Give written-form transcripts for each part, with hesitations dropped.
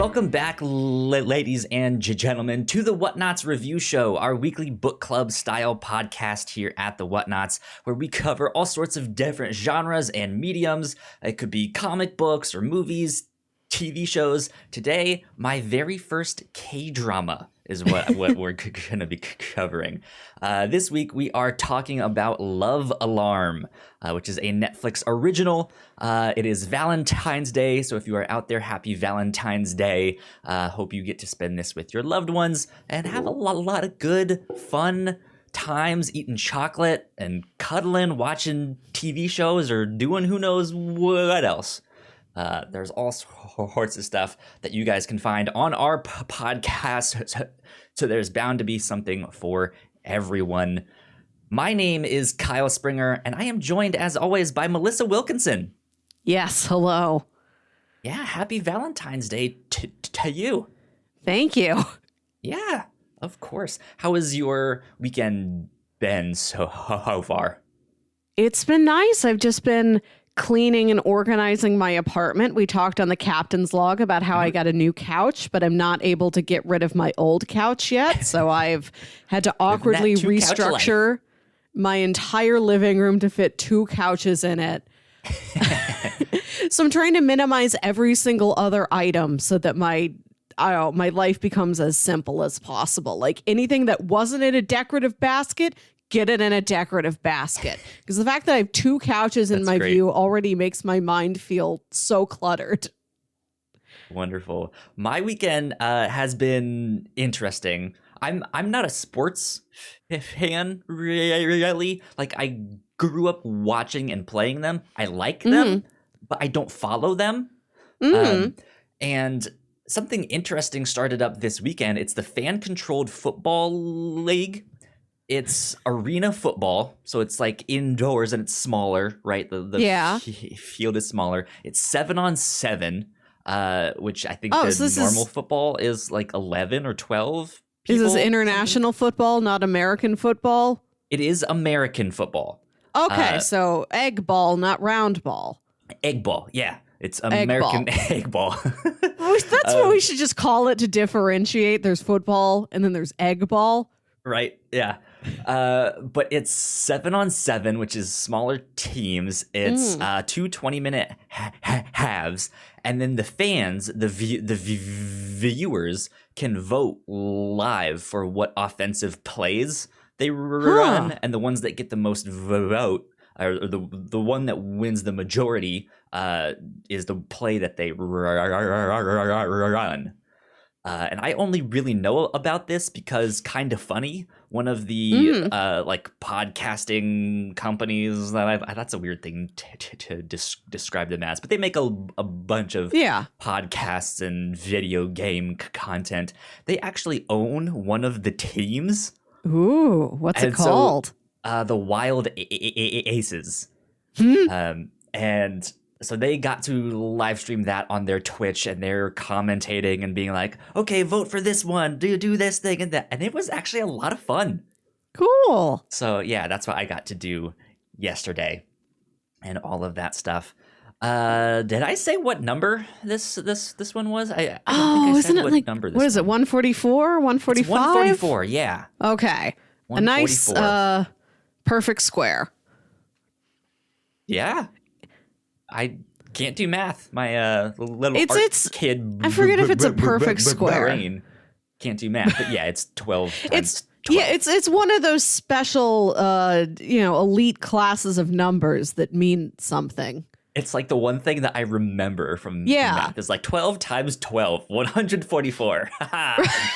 Welcome back, ladies and gentlemen, to the Whatnauts Review Show, our weekly book club style podcast here at the Whatnauts, where we cover all sorts of different genres and mediums. It could be comic books or movies, TV shows. Today, my very first K-drama is what we're going to be covering. This week, we are talking about Love Alarm, which is a Netflix original. It is Valentine's Day, so if you are out there, happy Valentine's Day. Hope you get to spend this with your loved ones and have a lot of good, fun times eating chocolate and cuddling, watching TV shows, or doing who knows what else. There's all sorts of stuff that you guys can find on our podcast, so there's bound to be something for everyone. My name is Kyle Springer, and I am joined, as always, by Melissa Wilkinson. Yes, hello. Yeah, happy Valentine's Day to you. Thank you. Yeah, of course. How has your weekend been so far? It's been nice. I've just been cleaning and organizing my apartment. We talked on the captain's log about how I got a new couch, but I'm not able to get rid of my old couch yet. So I've had to awkwardly restructure my entire living room to fit 2 couches in it. So I'm trying to minimize every single other item so that my life becomes as simple as possible. Like anything that wasn't in a decorative basket, get it in a decorative basket. Because the fact that I have 2 couches in my view already makes my mind feel so cluttered. Wonderful. My weekend has been interesting. I'm not a sports fan, really. Like, I grew up watching and playing them. I like them, but I don't follow them. And something interesting started up this weekend. It's the fan-controlled football league. It's arena football, so it's like indoors and it's smaller, right? The field is smaller. It's 7-on-7, which I think normal football is like 11 or 12 people. Is this international football, not American football? It is American football. Okay, so egg ball, not round ball. Egg ball, yeah. It's American egg ball. That's what we should just call it to differentiate. There's football and then there's egg ball. Right, yeah. But it's 7-on-7, which is smaller teams. It's 2 20-minute halves, and then the fans, the viewers, can vote live for what offensive plays they run, and the ones that get the most vote, or the one that wins the majority, is the play that they run. And I only really know about this because Kinda Funny, one of the like podcasting companies that's a weird thing to describe them as, but they make a bunch of podcasts and video game content. They actually own one of the teams. Ooh, what's it called? The Wild Aces. And so they got to live stream that on their Twitch, and they're commentating and being like, okay, vote for this one, do this thing and that. And it was actually a lot of fun. Cool. So yeah, that's what I got to do yesterday and all of that stuff. Did I say what number this one was? I don't think I said what number this what is it, 144, 145? 144, yeah. Okay. A nice perfect square. Yeah. I can't do math. My little kid. I forget if it's a perfect square. Brain can't do math, but yeah, it's 12 times 12. Yeah, it's one of those special, elite classes of numbers that mean something. It's like the one thing that I remember from math is like 12 times 12, 144.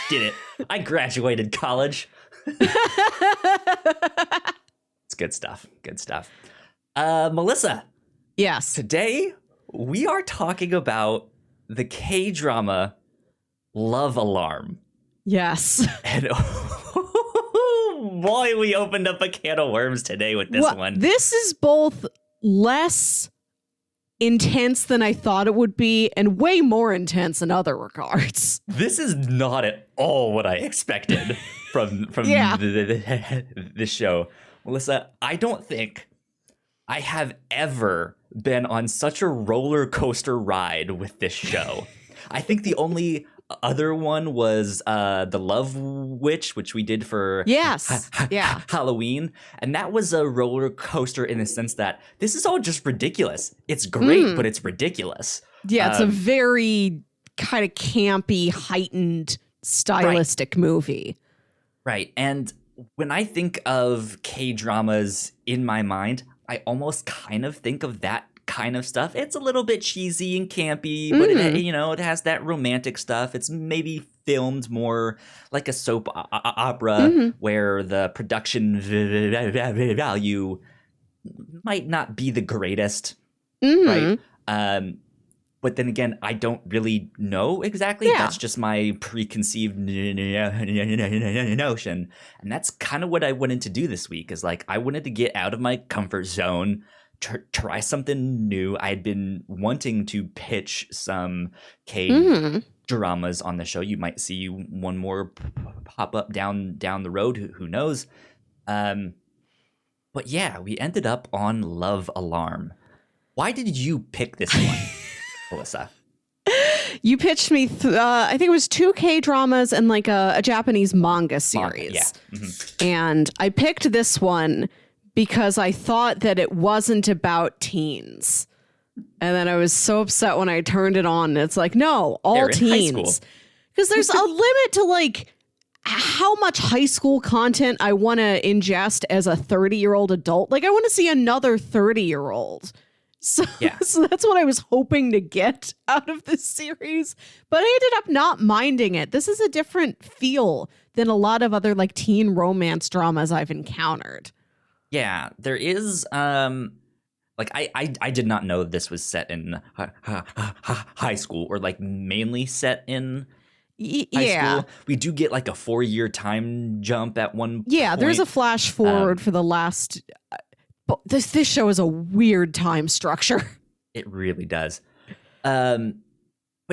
Did it. I graduated college. It's good stuff. Good stuff. Melissa. Yes. Today, we are talking about the K-drama Love Alarm. Yes. And boy, we opened up a can of worms today with this one. This is both less intense than I thought it would be and way more intense in other regards. This is not at all what I expected from this show. Melissa, I don't think I have ever been on such a roller coaster ride with this show. I think the only other one was The Love Witch, which we did for Yes. Yeah. Halloween. And that was a roller coaster in the sense that this is all just ridiculous. It's great, but it's ridiculous. Yeah, it's a very kind of campy, heightened, stylistic movie. Right. And when I think of K-dramas in my mind, I almost kind of think of that kind of stuff. It's a little bit cheesy and campy, but it has that romantic stuff. It's maybe filmed more like a soap opera where the production value might not be the greatest, right? But then again, I don't really know exactly. Yeah. That's just my preconceived notion. And that's kind of what I wanted to do this week is like, I wanted to get out of my comfort zone, try something new. I had been wanting to pitch some K-dramas on the show. You might see one more pop up down the road. Who knows? But yeah, we ended up on Love Alarm. Why did you pick this one? Melissa. You pitched me, I think it was 2 K-dramas and like a Japanese manga series. Yeah. And I picked this one because I thought that it wasn't about teens. And then I was so upset when I turned it on. And it's like, no, all teens. Because there's a limit to like how much high school content I want to ingest as a 30-year-old adult. Like I want to see another 30-year-old. So, so that's what I was hoping to get out of this series. But I ended up not minding it. This is a different feel than a lot of other like teen romance dramas I've encountered. Yeah, there is like I did not know this was set in high school or like mainly set in high school. We do get like a 4-year time jump at one point. There's a flash forward for the last this show is a weird time structure. It really does. But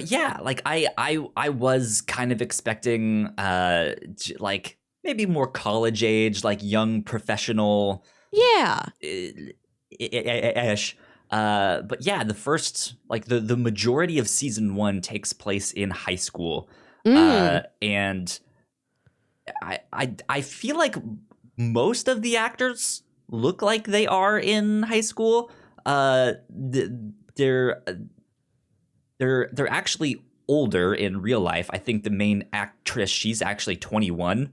yeah, like I was kind of expecting like maybe more college age, like young professional. Yeah. Ish. But yeah, the first, like the majority of season 1 takes place in high school. And I feel like most of the actors look like they are in high school. They're actually older in real life. I think the main actress, she's actually 21.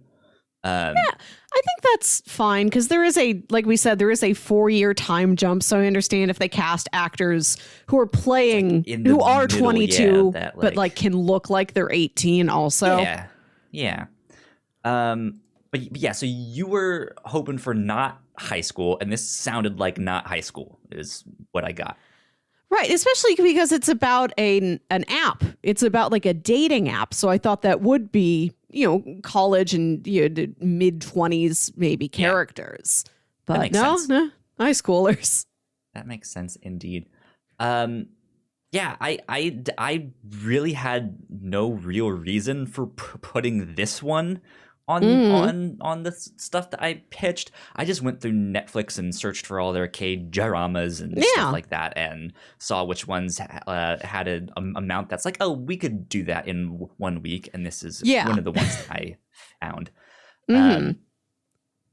I think that's fine because there is like we said, there is a 4-year time jump. So I understand if they cast actors who are playing, like who are 22, but like can look like they're 18 also. Yeah. But yeah, so you were hoping for not high school, and this sounded like not high school is what I got. Right, especially because it's about an app. It's about like a dating app. So I thought that would be, college and mid-20s maybe characters. But no, high schoolers. That makes sense indeed. Yeah, I really had no real reason for putting this one on the stuff that I pitched. I just went through Netflix and searched for all their K-dramas and stuff like that, and saw which ones had an amount that's like, oh, we could do that in 1 week, and this is one of the ones that I found.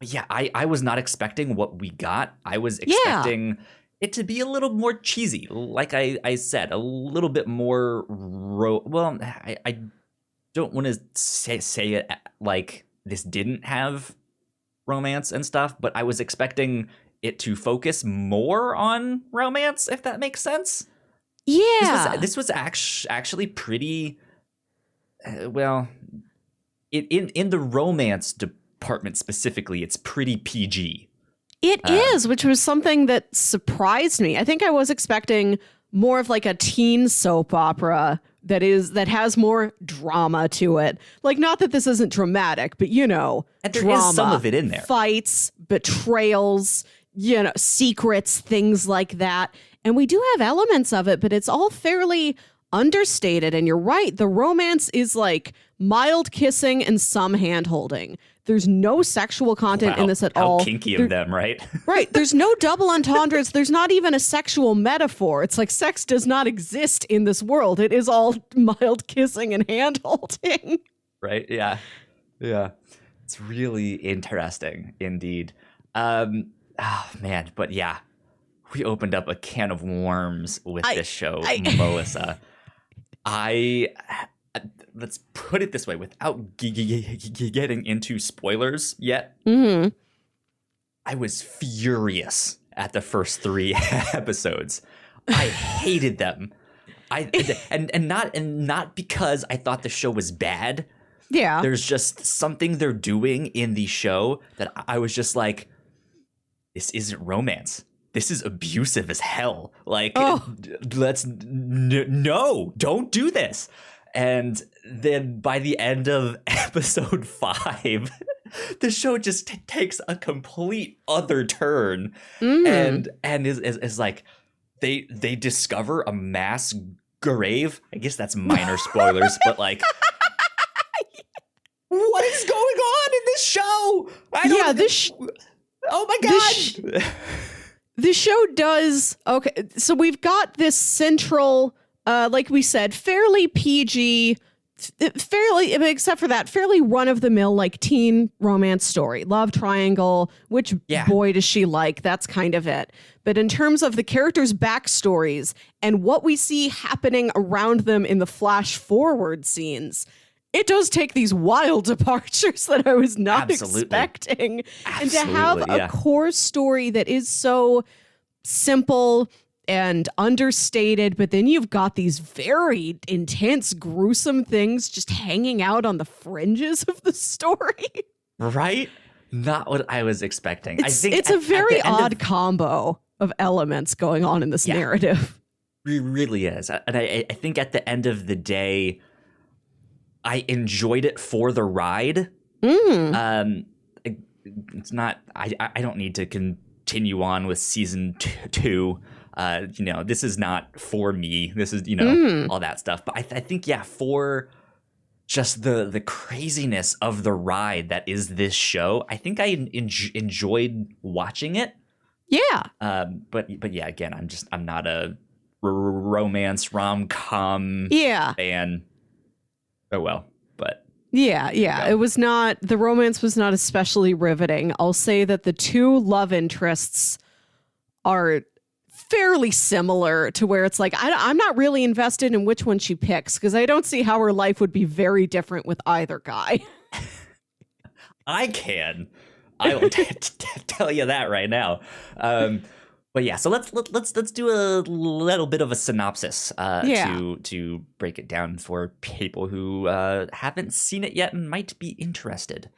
Yeah, I was not expecting what we got. I was expecting it to be a little more cheesy, like I said, a little bit more. I don't want to say it like this didn't have romance and stuff, but I was expecting it to focus more on romance, if that makes sense. Yeah. This was actually pretty, in the romance department specifically, it's pretty PG. It is, which was something that surprised me. I think I was expecting more of like a teen soap opera that has more drama to it. Like, not that this isn't dramatic, but and there drama, is some of it in there. Fights, betrayals, secrets, things like that. And we do have elements of it, but it's all fairly understated. And you're right. The romance is like mild kissing and some hand holding. There's no sexual content in this at all. How kinky of them, right? Right. There's no double entendres. There's not even a sexual metaphor. It's like sex does not exist in this world. It is all mild kissing and hand holding. Right. Yeah. Yeah. It's really interesting indeed. Oh man, but yeah, we opened up a can of worms with this show, Melissa. Let's put it this way, without getting into spoilers yet. Mm-hmm. I was furious at the first 3 episodes. I hated them. And not because I thought the show was bad. Yeah. There's just something they're doing in the show that I was just like, this isn't romance. This is abusive as hell. Like, no, don't do this. And then by the end of episode 5, the show just takes a complete other turn, and is like, they discover a mass grave. I guess that's minor spoilers, but like, what is going on in this show? Oh my god. The show does okay. So we've got this central, like we said, fairly PG, except for that, fairly run-of-the-mill like teen romance story, love triangle. Which boy does she like? That's kind of it. But in terms of the characters' backstories and what we see happening around them in the flash forward scenes, it does take these wild departures that I was not expecting. And to have a core story that is so simple and understated, but then you've got these very intense, gruesome things just hanging out on the fringes of the story. Right? Not what I was expecting. It's a very odd combo of elements going on in this narrative. It really is. And I think at the end of the day, I enjoyed it for the ride. It's not. I don't need to continue on with season 2. This is not for me. This is all that stuff. But I think for just the craziness of the ride that is this show, I think I enjoyed watching it. Yeah. But yeah, again, I'm not a romance rom-com fan. Oh well, but yeah, it was not, the romance was not especially riveting. I'll say that the 2 love interests are fairly similar to where it's like, I'm not really invested in which one she picks, because I don't see how her life would be very different with either guy. I will tell you that right now. But yeah, so let's do a little bit of a synopsis to break it down for people who haven't seen it yet and might be interested.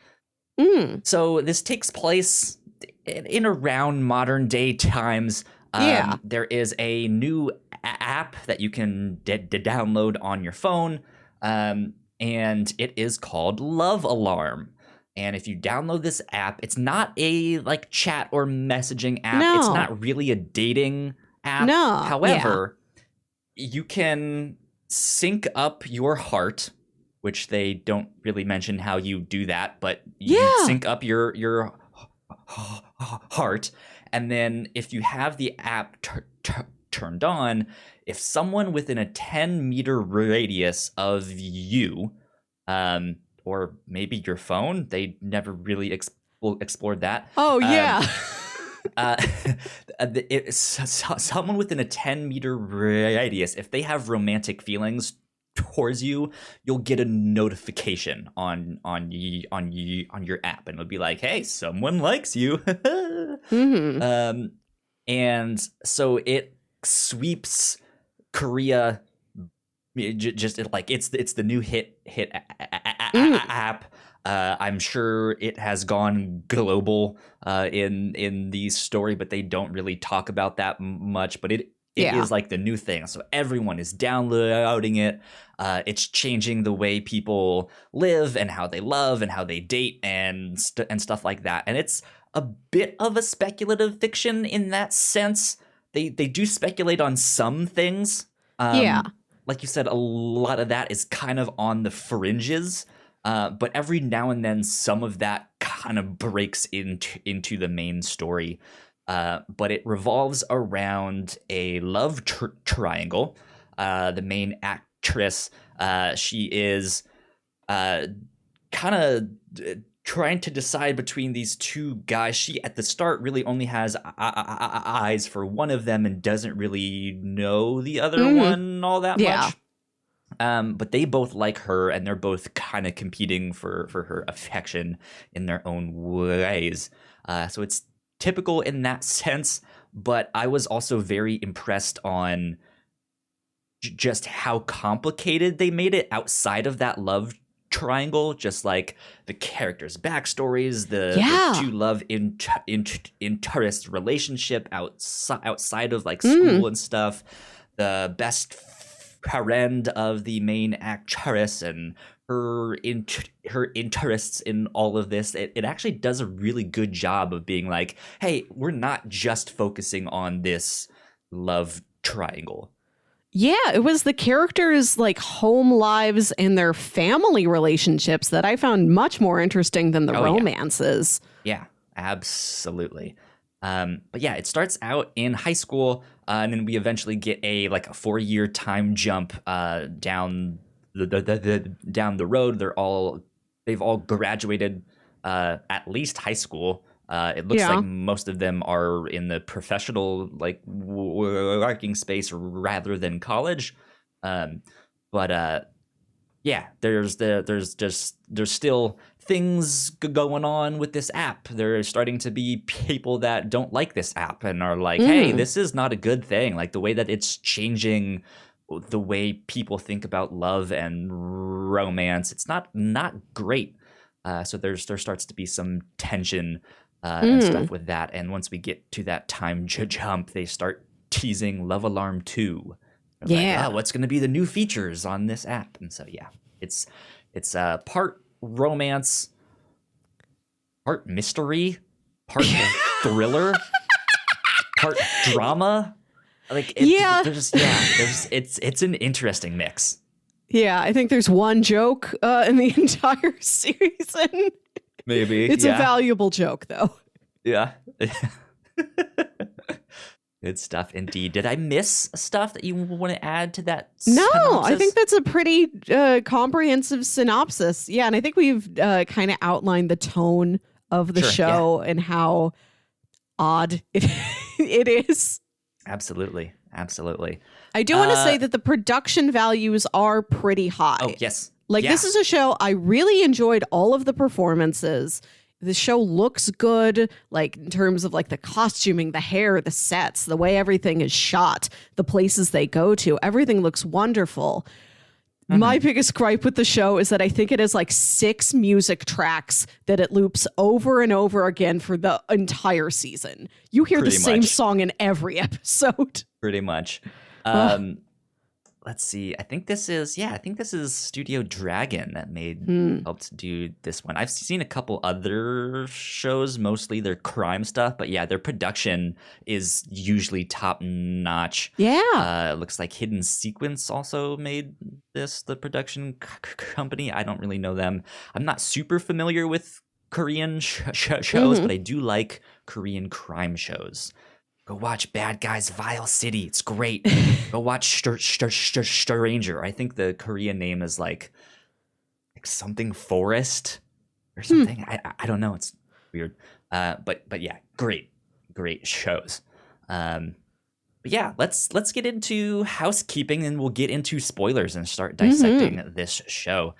So this takes place in around modern day times. There is a new app that you can download on your phone, and it is called Love Alarm. And if you download this app, it's not a like chat or messaging app. No. It's not really a dating app. No. However, you can sync up your heart, which they don't really mention how you do that, but you sync up your heart. And then if you have the app turned on, if someone within a 10-meter radius of you, or maybe your phone, they never really explored that. Oh, yeah. Someone within a 10-meter radius, if they have romantic feelings towards you, you'll get a notification on your app, and it'll be like, "Hey, someone likes you." And so it sweeps Korea. It's the new hit app. I'm sure it has gone global in the story, but they don't really talk about that much. But it is like the new thing, so everyone is downloading it. It's changing the way people live and how they love and how they date and stuff like that. And it's a bit of a speculative fiction in that sense. They do speculate on some things. like you said, a lot of that is kind of on the fringes. But every now and then, some of that kind of breaks into the main story. But it revolves around a love triangle. The main actress, she is kind of trying to decide between these two guys. She, at the start, really only has eyes for one of them and doesn't really know the other one all that much. But they both like her, and they're both kind of competing for her affection in their own ways. So it's typical in that sense, but I was also very impressed on just how complicated they made it outside of that love triangle. Just like the characters' backstories, the two love interest relationship outside of like school and stuff, the best friend of the main actress and her interests in all of this. It actually does a really good job of being like, hey, we're not just focusing on this love triangle. Yeah, it was the characters' like home lives and their family relationships that I found much more interesting than the romances. Yeah, absolutely. But yeah, it starts out in high school, and then we eventually get a 4-year time jump down the road. They've all graduated at least high school. It looks like most of them are in the professional working space rather than college. But there's still things going on with this app. There's starting to be people that don't like this app and are like, hey, this is not a good thing. Like the way that it's changing the way people think about love and romance, it's not great. So there starts to be some tension and stuff with that. And once we get to that time jump, they start teasing Love Alarm 2. Like, what's going to be the new features on this app? And so, yeah, it's part romance, part mystery, part thriller, part drama. It's an interesting mix. Yeah, I think there's one joke in the entire season. Maybe. It's a valuable joke, though. Yeah. Good stuff, indeed. Did I miss stuff that you want to add to that synopsis? No, I think that's a pretty comprehensive synopsis. Yeah, and I think we've kind of outlined the tone of the show and how odd it is. Absolutely. I do want to say that the production values are pretty high. Oh, yes. This is a show I really enjoyed all of the performances. The show looks good, like in terms of like the costuming, the hair, the sets, the way everything is shot, the places they go to. Everything looks wonderful. My biggest gripe with the show is that I think it has like 6 music tracks that it loops over and over again for the entire season. You hear the same song in every episode. Pretty much. Let's see. I think this is Studio Dragon that helped do this one. I've seen a couple other shows, mostly their crime stuff, but yeah, their production is usually top notch. Yeah. Looks like Hidden Sequence also made this, the production company. I don't really know them. I'm not super familiar with Korean shows, but I do like Korean crime shows. Go watch Bad Guys Vile City. It's great. Go watch Stranger. I think the Korean name is like something Forest or something. I don't know. It's weird. But yeah, great shows. But yeah, let's get into housekeeping and we'll get into spoilers and start dissecting this show.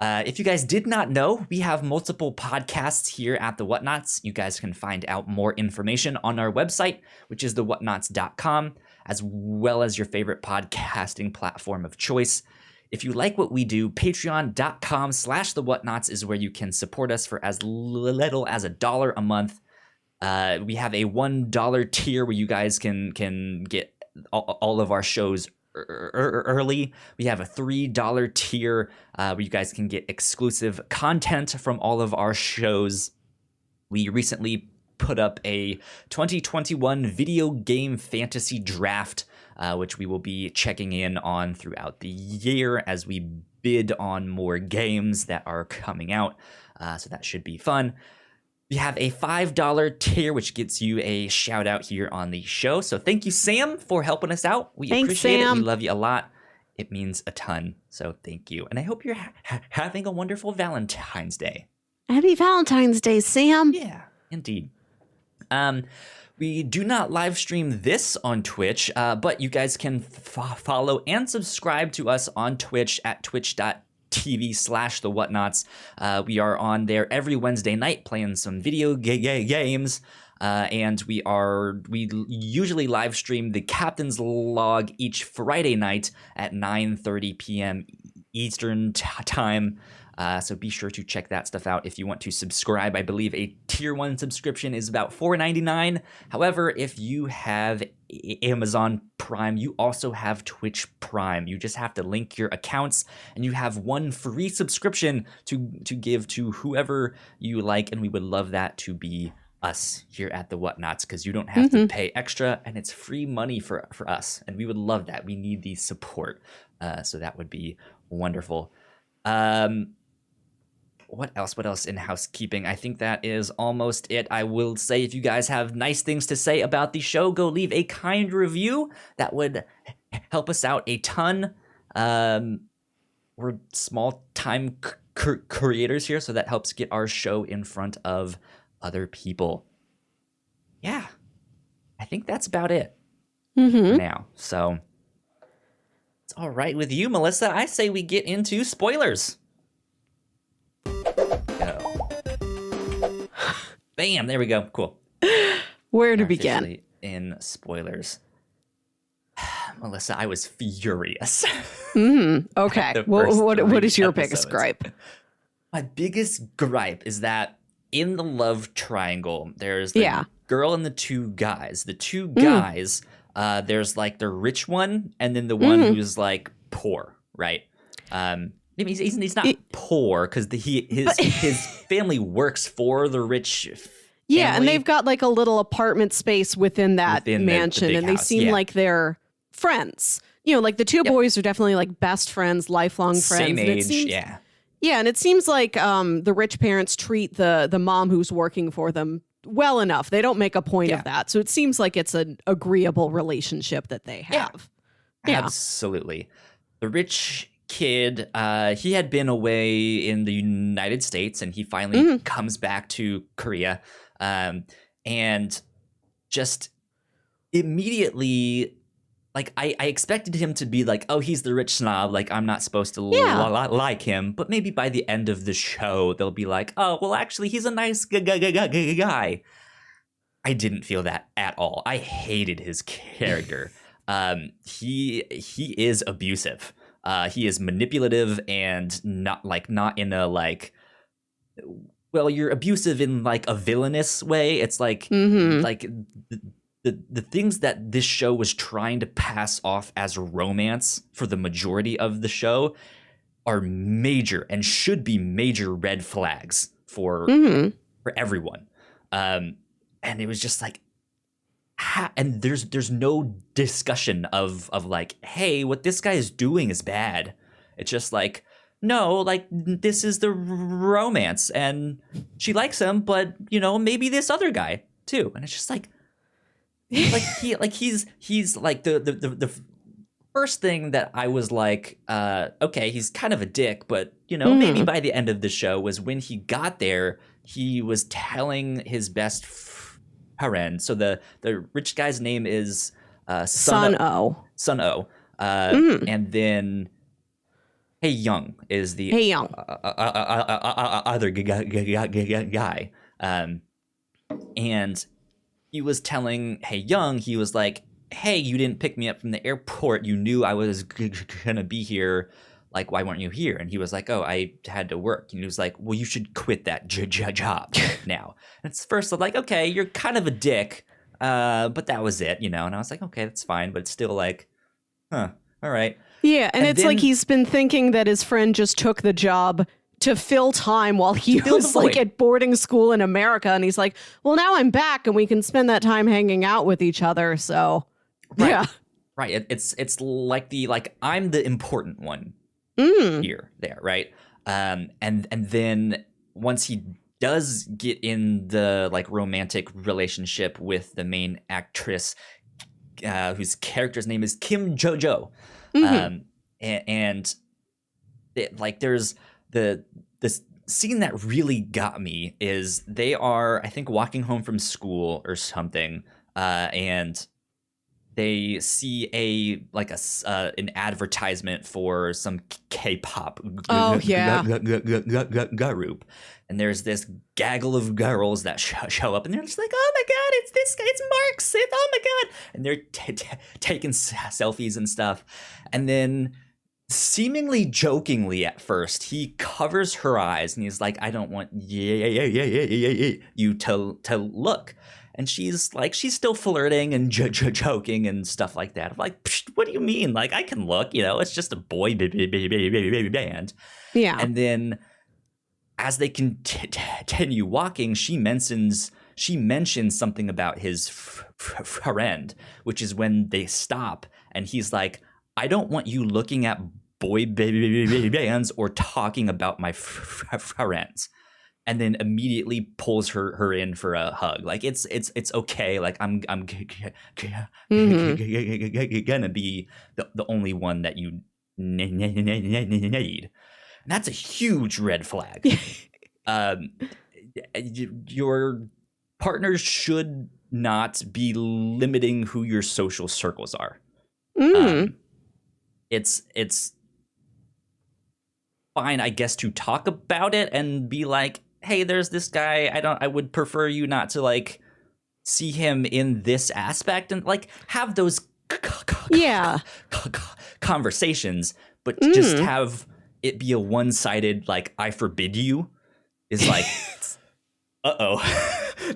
If you guys did not know, we have multiple podcasts here at the Whatnauts. You guys can find out more information on our website, which is thewhatnauts.com, as well as your favorite podcasting platform of choice. If you like what we do, patreon.com/thewhatnauts is where you can support us for as little as $1 a month. We have a $1 tier where you guys can get all of our shows early. We have a $3 tier where you guys can get exclusive content from all of our shows. We recently put up a 2021 video game fantasy draft which we will be checking in on throughout the year as we bid on more games that are coming out. So that should be fun. We have a $5 tier, which gets you a shout out here on the show. So thank you, Sam, for helping us out. We appreciate it. We love you a lot. It means a ton. So thank you. And I hope you're having a wonderful Valentine's Day. Happy Valentine's Day, Sam. Yeah, indeed. We do not live stream this on Twitch, but you guys can follow and subscribe to us on Twitch at twitch.tv/the Whatnauts. We are on there every Wednesday night playing some video games. And we usually live stream the Captain's Log each Friday night at 9:30 p.m. Eastern time. So be sure to check that stuff out if you want to subscribe. I believe a tier 1 subscription is about $4.99. However, if you have Amazon Prime, you also have Twitch Prime. You just have to link your accounts and you have one free subscription to give to whoever you like. And we would love that to be us here at the Whatnauts, because you don't have to pay extra and it's free money for us. And we would love that. We need the support. So that would be wonderful. What else in housekeeping? I think that is almost it. I will say, if you guys have nice things to say about the show, go leave a kind review. That would help us out a ton. We're small time creators here, so that helps get our show in front of other people. Yeah, I think that's about it now. So it's all right with you, Melissa. I say we get into spoilers. Bam, there we go. Cool. Where to begin? In spoilers. Melissa, I was furious. Okay. What is your biggest gripe? My biggest gripe is that in the love triangle, there's the girl and the two guys. The two guys, there's like the rich one and then the one who's like poor, right? He's not poor because his family works for the rich family. Yeah, and they've got like a little apartment space within that mansion, the and they seem like they're friends. You know, like the two boys are definitely like best friends, lifelong friends. Same age, Yeah, and it seems like the rich parents treat the mom who's working for them well enough. They don't make a point of that. So it seems like it's an agreeable relationship that they have. Yeah. Absolutely. The rich kid, he had been away in the United States and he finally comes back to Korea, and just immediately, like, I expected him to be like, oh, he's the rich snob, like I'm not supposed to like him, but maybe by the end of the show they'll be like, oh, well, actually he's a nice guy. I didn't feel that at all. I hated his character. He is abusive. He is manipulative and not in a like, well, you're abusive in like a villainous way. It's like like the things that this show was trying to pass off as romance for the majority of the show are major and should be major red flags for everyone. And it was just like, and there's no discussion of like, hey, what this guy is doing is bad. It's just like, no, like this is the romance and she likes him, but you know, maybe this other guy too. And it's just like he's like the first thing that I was like, okay, he's kind of a dick, but you know, maybe by the end of the show was when he got there, he was telling his best friend. So the rich guy's name is Sun-Oh. And then Hye-Jeong is the other guy. And he was telling Hye-Jeong, he was like, hey, you didn't pick me up from the airport. You knew I was gonna be here. Like, why weren't you here? And he was like, oh, I had to work. And he was like, well, you should quit that job now. And it's first I'm like, okay, you're kind of a dick, but that was it, you know? And I was like, okay, that's fine. But it's still like, all right. Yeah, and it's then, like he's been thinking that his friend just took the job to fill time while he was like at boarding school in America. And he's like, well, now I'm back and we can spend that time hanging out with each other. So, right. Yeah. Right. It's like I'm the important one here, there, right? And then once he does get in the like romantic relationship with the main actress, whose character's name is Kim Jojo, and like there's the scene that really got me is they are, I think, walking home from school or something, and they see an advertisement for some K-pop group, and there's this gaggle of girls that show up, and they're just like, "Oh my god, it's this guy, it's Mark! Oh my god!" And they're taking selfies and stuff, and then, seemingly jokingly at first, he covers her eyes and he's like, "I don't want you to look." And she's still flirting and joking and stuff like that. I'm like, what do you mean? Like, I can look, it's just a boy band. Yeah. And then as they continue walking, she mentions something about his friend, which is when they stop and he's like, "I don't want you looking at boy bands or talking about my friends." And then immediately pulls her in for a hug. Like, it's okay. Like, I'm gonna be the only one that you need. And that's a huge red flag. Your partners should not be limiting who your social circles are. It's fine, I guess, to talk about it and be like, "Hey, there's this guy. I would prefer you not to like see him in this aspect," and like have those conversations, but just have it be a one-sided like, "I forbid you," is like, uh-oh.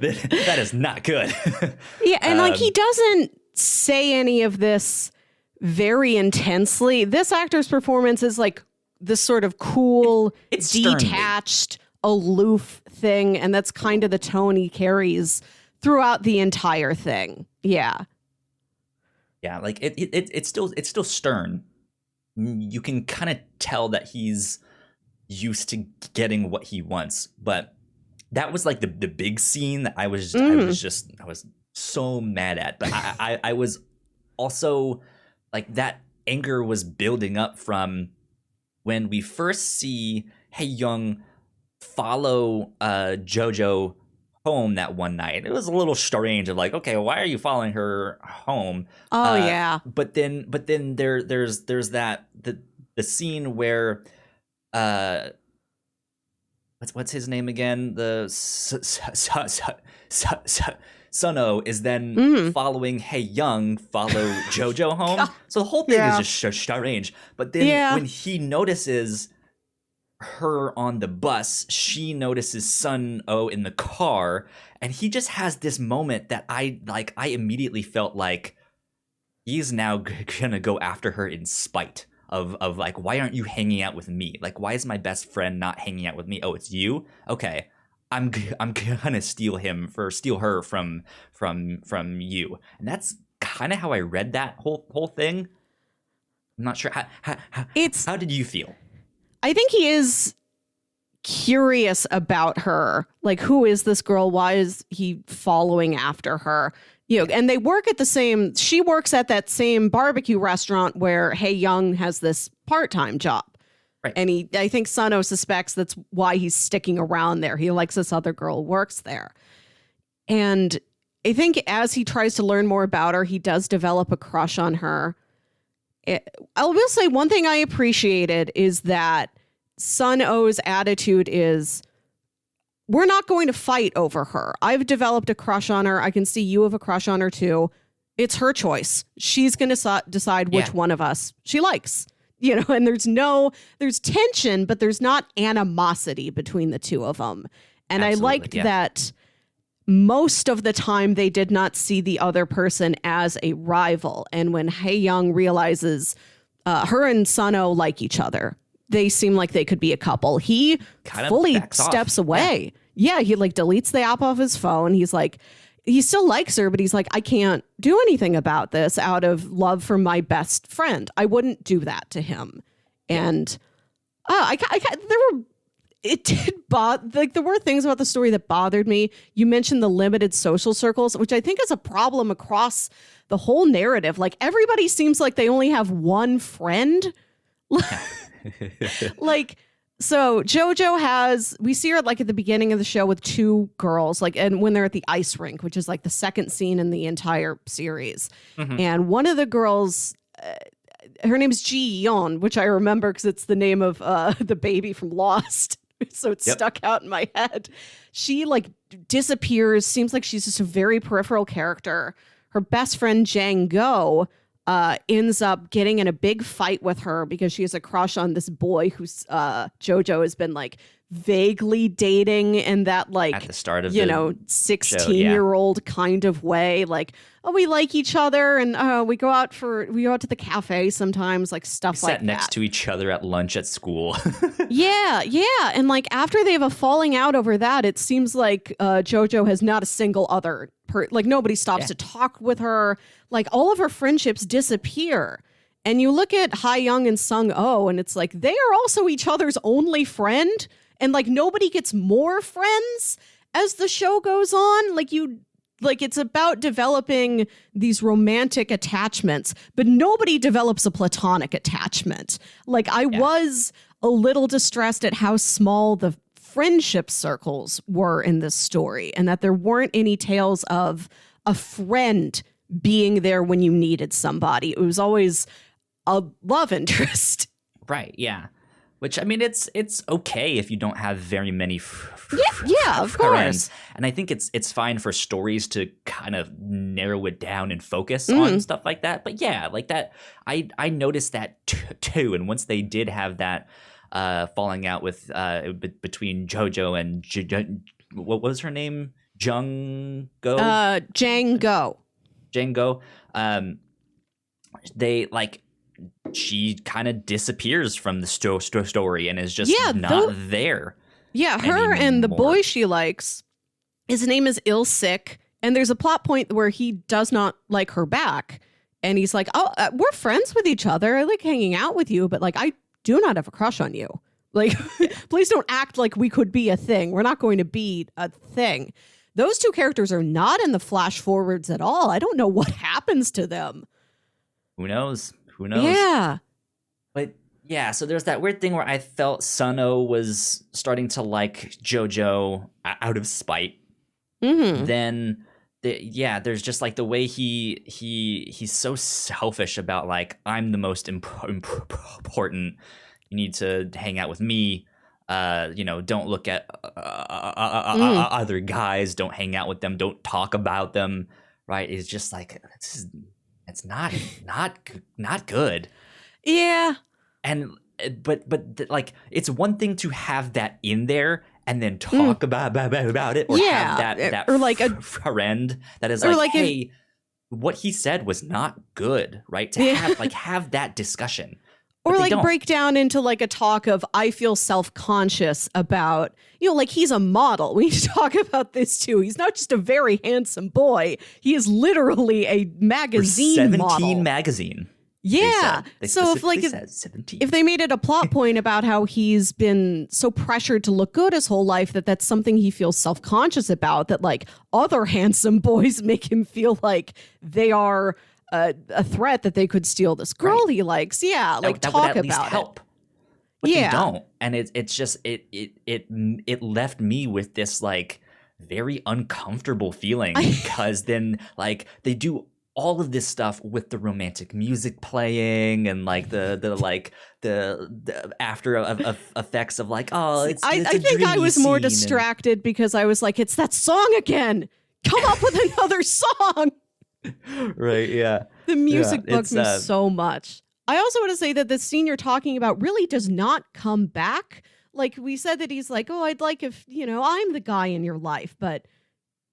That is not good. Yeah, and like he doesn't say any of this very intensely. This actor's performance is like this sort of cool, it's detached, aloof thing, and that's kind of the tone he carries throughout the entire thing. Yeah. Yeah, like it's still stern. You can kind of tell that he's used to getting what he wants, but that was like the big scene that I was so mad at. But I was also like, that anger was building up from when we first see Hye-Jeong follow Jojo home that one night. It was a little strange of like, okay, why are you following her home? Oh yeah. But then there's that the scene where what's his name again? The Suno is then following Hye-Jeong follow Jojo home. So the whole thing is just strange. But then when he notices her on the bus, she notices Sun-Oh in the car, and he just has this moment that I immediately felt like he's now gonna go after her in spite of like, why aren't you hanging out with me? Like, why is my best friend not hanging out with me? Oh, it's you? Okay. I'm gonna steal her from you. And that's kind of how I read that whole thing. I'm not sure how did you feel? I think he is curious about her. Like, who is this girl? Why is he following after her? And they work at she works at that same barbecue restaurant where Hye-Jeong has this part-time job. Right. And I think Sun-Oh suspects that's why he's sticking around there. He likes this other girl who works there. And I think as he tries to learn more about her, he does develop a crush on her. I will say one thing I appreciated is that Sun-Oh's attitude is, we're not going to fight over her. I've developed a crush on her. I can see you have a crush on her too. It's her choice. She's going to decide which one of us she likes. And there's tension, but there's not animosity between the two of them. And absolutely, I liked that most of the time they did not see the other person as a rival. And when Hye-Jeong realizes her and Sun-Oh like each other, they seem like they could be a couple, he fully steps away. Yeah, he like deletes the app off his phone. He's like, he still likes her, but he's like, I can't do anything about this out of love for my best friend. I wouldn't do that to him. And it did bother, like there were things about the story that bothered me. You mentioned the limited social circles, which I think is a problem across the whole narrative. Like everybody seems like they only have one friend. Like, so Jojo we see her like at the beginning of the show with two girls, like, and when they're at the ice rink, which is like the second scene in the entire series. Mm-hmm. And one of the girls, her name is Hye-Jeong, which I remember because it's the name of the baby from Lost. So it's stuck out in my head. She like disappears, seems like she's just a very peripheral character. Her best friend Jang-go ends up getting in a big fight with her because she has a crush on this boy who's Jojo has been like vaguely dating in that like at the start of 16-year-old kind of way, like, oh, we like each other and we go out to the cafe sometimes, like stuff like that. Sat next to each other at lunch at school. yeah and like after they have a falling out over that, it seems like Jojo has not a single other like nobody stops to talk with her. Like all of her friendships disappear. And you look at Hye-Jeong and Sung-oh and it's like they are also each other's only friend. And like nobody gets more friends as the show goes on. Like it's about developing these romantic attachments, but nobody develops a platonic attachment. Like I was a little distressed at how small the friendship circles were in this story and that there weren't any tales of a friend being there when you needed somebody. It was always a love interest. Right. Yeah. Which, I mean, it's okay if you don't have very many of course. And I think it's fine for stories to kind of narrow it down and focus on stuff like that. But yeah, like that, I noticed that too. And once they did have that falling out with between Jojo and what was her name? Jang-go? Jang-go. They like... she kind of disappears from the story and is just not there. Yeah, her anymore. And the boy she likes, his name is Il-sik, and there's a plot point where he does not like her back. And he's like, oh, we're friends with each other. I like hanging out with you, but like, I do not have a crush on you. Like, please don't act like we could be a thing. We're not going to be a thing. Those two characters are not in the flash forwards at all. I don't know what happens to them. Who knows? Who knows? Yeah. But yeah, so there's that weird thing where I felt Sun-oh was starting to like Jojo out of spite. Mm-hmm. Then, there's just like the way he's so selfish about like, I'm the most important. You need to hang out with me. Don't look at other guys. Don't hang out with them. Don't talk about them. Right? It's just like it's not good. Yeah. And but like it's one thing to have that in there and then talk about it, or have that or like a friend that is like, hey, what he said was not good, right? To have that discussion. Or like break down into like a talk of, I feel self-conscious about, like he's a model. We need to talk about this too. He's not just a very handsome boy. He is literally a magazine 17 model. Magazine. Yeah. So if they made it a plot point about how he's been so pressured to look good his whole life that's something he feels self-conscious about, that like other handsome boys make him feel like they are a threat, that they could steal this girl he likes. Yeah, like that talk would at least about help. it. But they don't, and it's just it left me with this like very uncomfortable feeling because then like they do all of this stuff with the romantic music playing and like the after effects of like, oh, it's I think I was more distracted because I was like, it's that song again. Come up with another song. Right, yeah. The music bugs me so much. I also want to say that the scene you're talking about really does not come back. Like we said that he's like, oh, I'd like if, I'm the guy in your life, but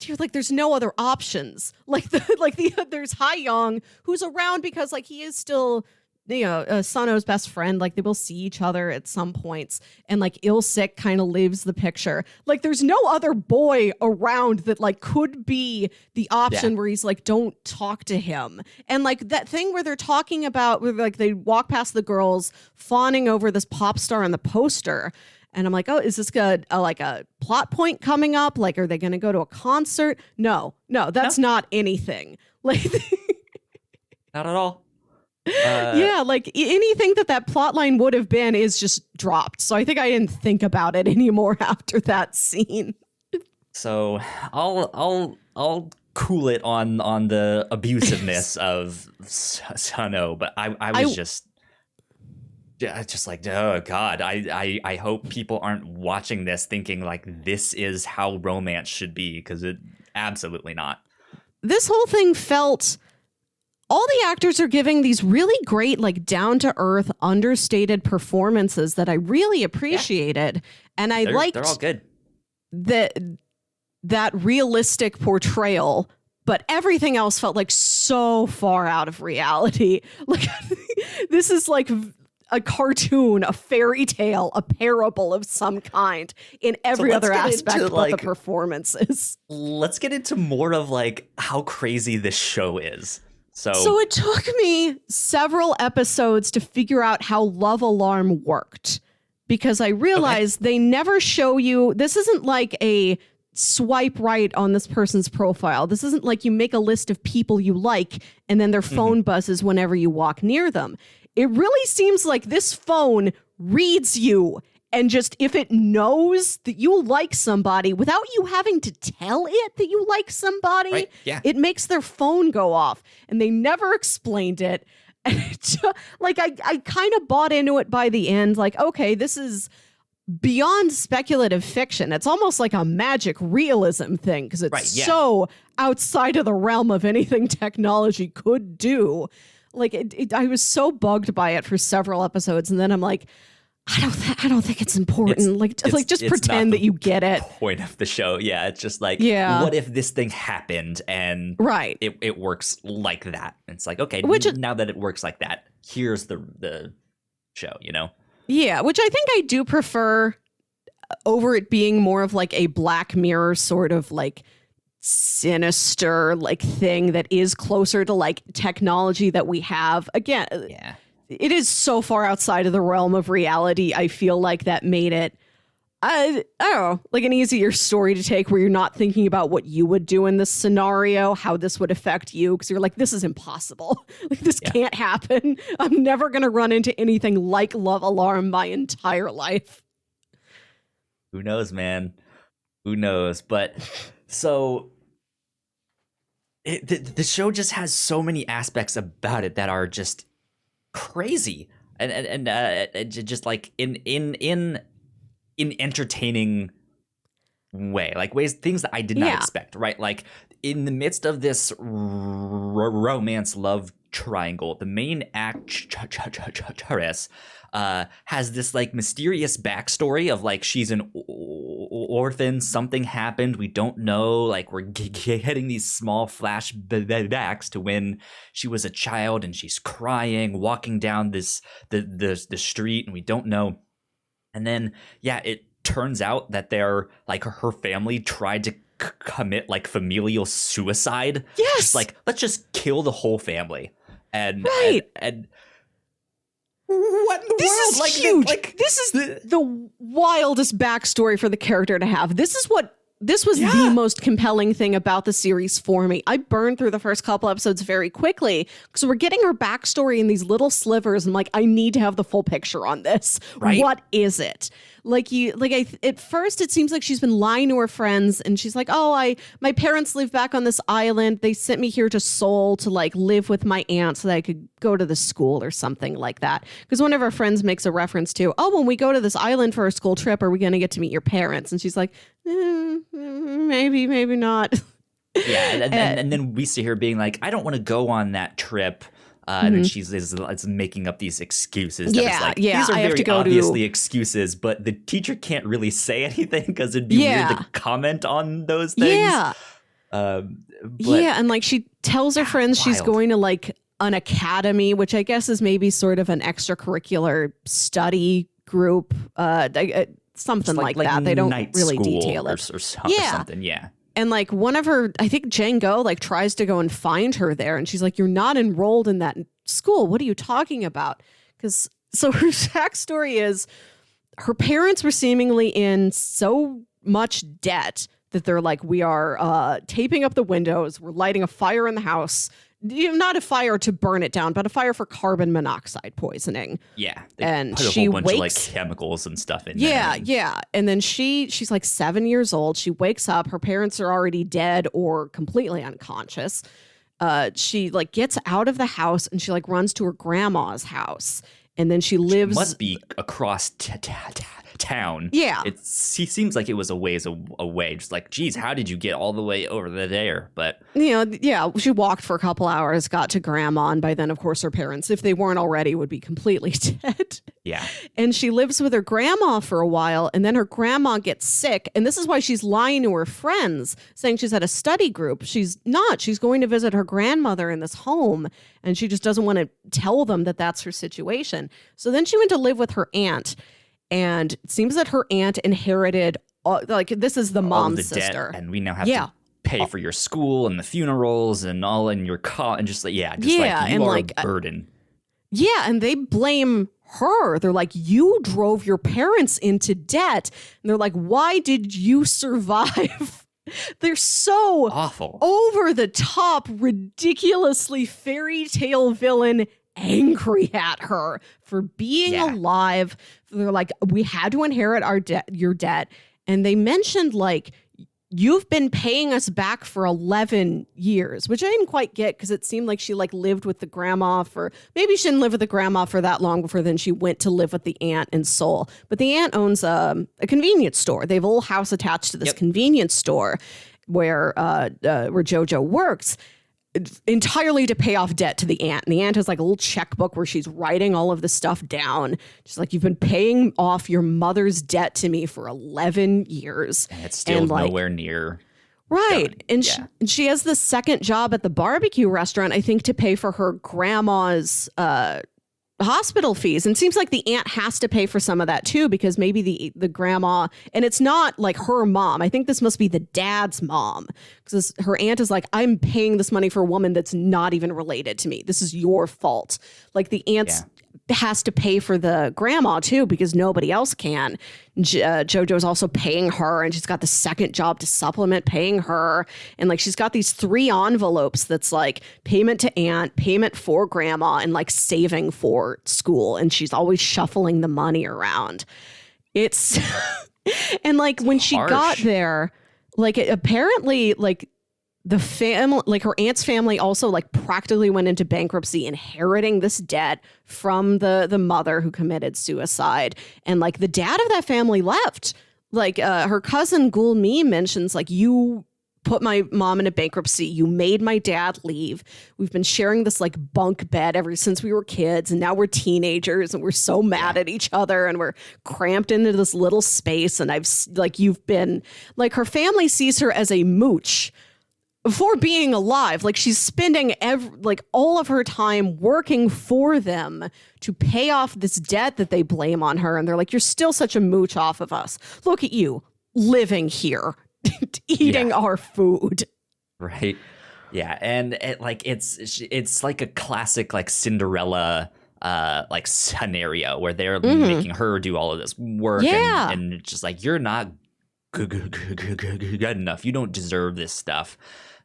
you're like, there's no other options. There's Hye-Jeong, who's around because like he is still Sano's best friend, like they will see each other at some points, and like Il-sik kind of leaves the picture. Like there's no other boy around that like could be the option where he's like, don't talk to him. And like that thing where they're talking about where like they walk past the girls fawning over this pop star on the poster. And I'm like, oh, is this good? Like a plot point coming up? Like, are they going to go to a concert? No, that's not anything. Like, not at all. Yeah, like anything that plot line would have been is just dropped. So I think I didn't think about it anymore after that scene. So I'll cool it on the abusiveness of Sano, but I was just like, oh God, I hope people aren't watching this thinking like this is how romance should be, because it absolutely not. This whole thing felt, all the actors are giving these really great, like down to earth, understated performances that I really appreciated. And I liked they're all good. That realistic portrayal, but everything else felt like so far out of reality. Like this is like a cartoon, a fairy tale, a parable of some kind in every other aspect but the performances. Let's get into more of like how crazy this show is. So it took me several episodes to figure out how Love Alarm worked, because I realized they never show you, this isn't like a swipe right on this person's profile. This isn't like you make a list of people you like and then their phone buzzes whenever you walk near them. It really seems like this phone reads you, and just if it knows that you like somebody without you having to tell it that you like somebody, it makes their phone go off. And they never explained it. And like I kind of bought into it by the end. Like, okay, this is beyond speculative fiction. It's almost like a magic realism thing, because it's so outside of the realm of anything technology could do. Like I was so bugged by it for several episodes, and then I'm like, I don't think it's important. Just pretend that you get it. Point of the show, it's just like, what if this thing happened and it works like that? And it's like, okay, now that it works like that, here's the show, you know? Yeah, which I think I do prefer over it being more of like a Black Mirror sort of like sinister like thing that is closer to like technology that we have. Again, it is so far outside of the realm of reality. I feel like that made it, I don't know, like an easier story to take, where you're not thinking about what you would do in this scenario, how this would affect you, because you're like, this is impossible. Like this can't happen. I'm never going to run into anything like Love Alarm my entire life. Who knows, man? Who knows? But so the show just has so many aspects about it that are just crazy and just like in entertaining way, like things that I did not expect, right? Like in the midst of this romance love triangle, the main actress has this like mysterious backstory of like she's an orphan, something happened, we don't know, like we're getting these small flashbacks to when she was a child, and she's crying walking down the street, and we don't know. And then it turns out that they're like her family tried to commit like familial suicide. Just like, let's just kill the whole family. And and what in the world? Is huge. This is the wildest backstory for the character to have. This was the most compelling thing about the series for me. I burned through the first couple episodes very quickly because we're getting her backstory in these little slivers. I'm like, I need to have the full picture on this. Right? What is it? At first it seems like she's been lying to her friends, and she's like, oh, my parents live back on this island. They sent me here to Seoul to like live with my aunt so that I could go to the school or something like that. Because one of her friends makes a reference to, oh, when we go to this island for a school trip, are we going to get to meet your parents? And she's like, maybe not. And then we see her being like, I don't want to go on that trip. And then she's making up these excuses. These are very obviously excuses, but the teacher can't really say anything because it'd be weird to comment on those things. And like she tells her friends she's going to like an academy, which I guess is maybe sort of an extracurricular study group, something like that. They don't really detail it. Or something, yeah. And like one of her, I think Jang-go like tries to go and find her there. And she's like, you're not enrolled in that school. What are you talking about? So her backstory is her parents were seemingly in so much debt that they're like, we are taping up the windows. We're lighting a fire in the house. Not a fire to burn it down, but a fire for carbon monoxide poisoning. Yeah. And put a whole bunch of like chemicals and stuff in there. Yeah. And then she's like 7 years old. She wakes up. Her parents are already dead or completely unconscious. She like gets out of the house and she like runs to her grandma's house. And then she lives. She must be across town. Yeah. She seems like it was a ways away. Just like, geez, how did you get all the way over there? But she walked for a couple hours, got to grandma, and by then, of course, her parents, if they weren't already, would be completely dead. Yeah. And she lives with her grandma for a while, and then her grandma gets sick, and this is why she's lying to her friends, saying she's at a study group. She's not. She's going to visit her grandmother in this home, and she just doesn't want to tell them that that's her situation. So then she went to live with her aunt. And it seems that her aunt inherited, this is the mom's sister. Debt, and we now have to pay for your school and the funerals and all in your car. And you are a burden. Yeah, and they blame her. They're like, you drove your parents into debt. And they're like, why did you survive? They're so awful, over the top, ridiculously fairy tale villain angry at her for being alive. They're like, we had to inherit your debt. And they mentioned like, you've been paying us back for 11 years, which I didn't quite get because it seemed like she like lived with the grandma maybe she didn't live with the grandma for that long before then she went to live with the aunt in Seoul. But the aunt owns a convenience store. They have a little house attached to this convenience store where Jojo works, entirely to pay off debt to the aunt. And the aunt has like a little checkbook where she's writing all of the stuff down. She's like, you've been paying off your mother's debt to me for 11 years. And it's still nowhere near. Right. Done. And she has the second job at the barbecue restaurant, I think, to pay for her grandma's hospital fees. And it seems like the aunt has to pay for some of that too, because maybe the grandma, and it's not like her mom. I think this must be the dad's mom, because her aunt is like, I'm paying this money for a woman that's not even related to me. This is your fault. Like the aunt has to pay for the grandma too, because nobody else can. Jojo's also paying her, and she's got the second job to supplement paying her. And like, she's got these 3 envelopes that's like payment to aunt, payment for grandma, and like saving for school. And she's always shuffling the money around. It's, and like when she got there, like apparently like the family, like her aunt's family also like practically went into bankruptcy, inheriting this debt from the mother who committed suicide. And like the dad of that family left. Like her cousin Gul-mi mentions like, you put my mom into bankruptcy. You made my dad leave. We've been sharing this like bunk bed ever since we were kids. And now we're teenagers and we're so mad at each other and we're cramped into this little space. And you've been like, her family sees her as a mooch for being alive. Like she's spending all of her time working for them to pay off this debt that they blame on her. And they're like, you're still such a mooch off of us. Look at you living here, eating our food. Right. Yeah. And it's like a classic like Cinderella like scenario where they're making her do all of this work. And it's just like, you're not good enough. You don't deserve this stuff.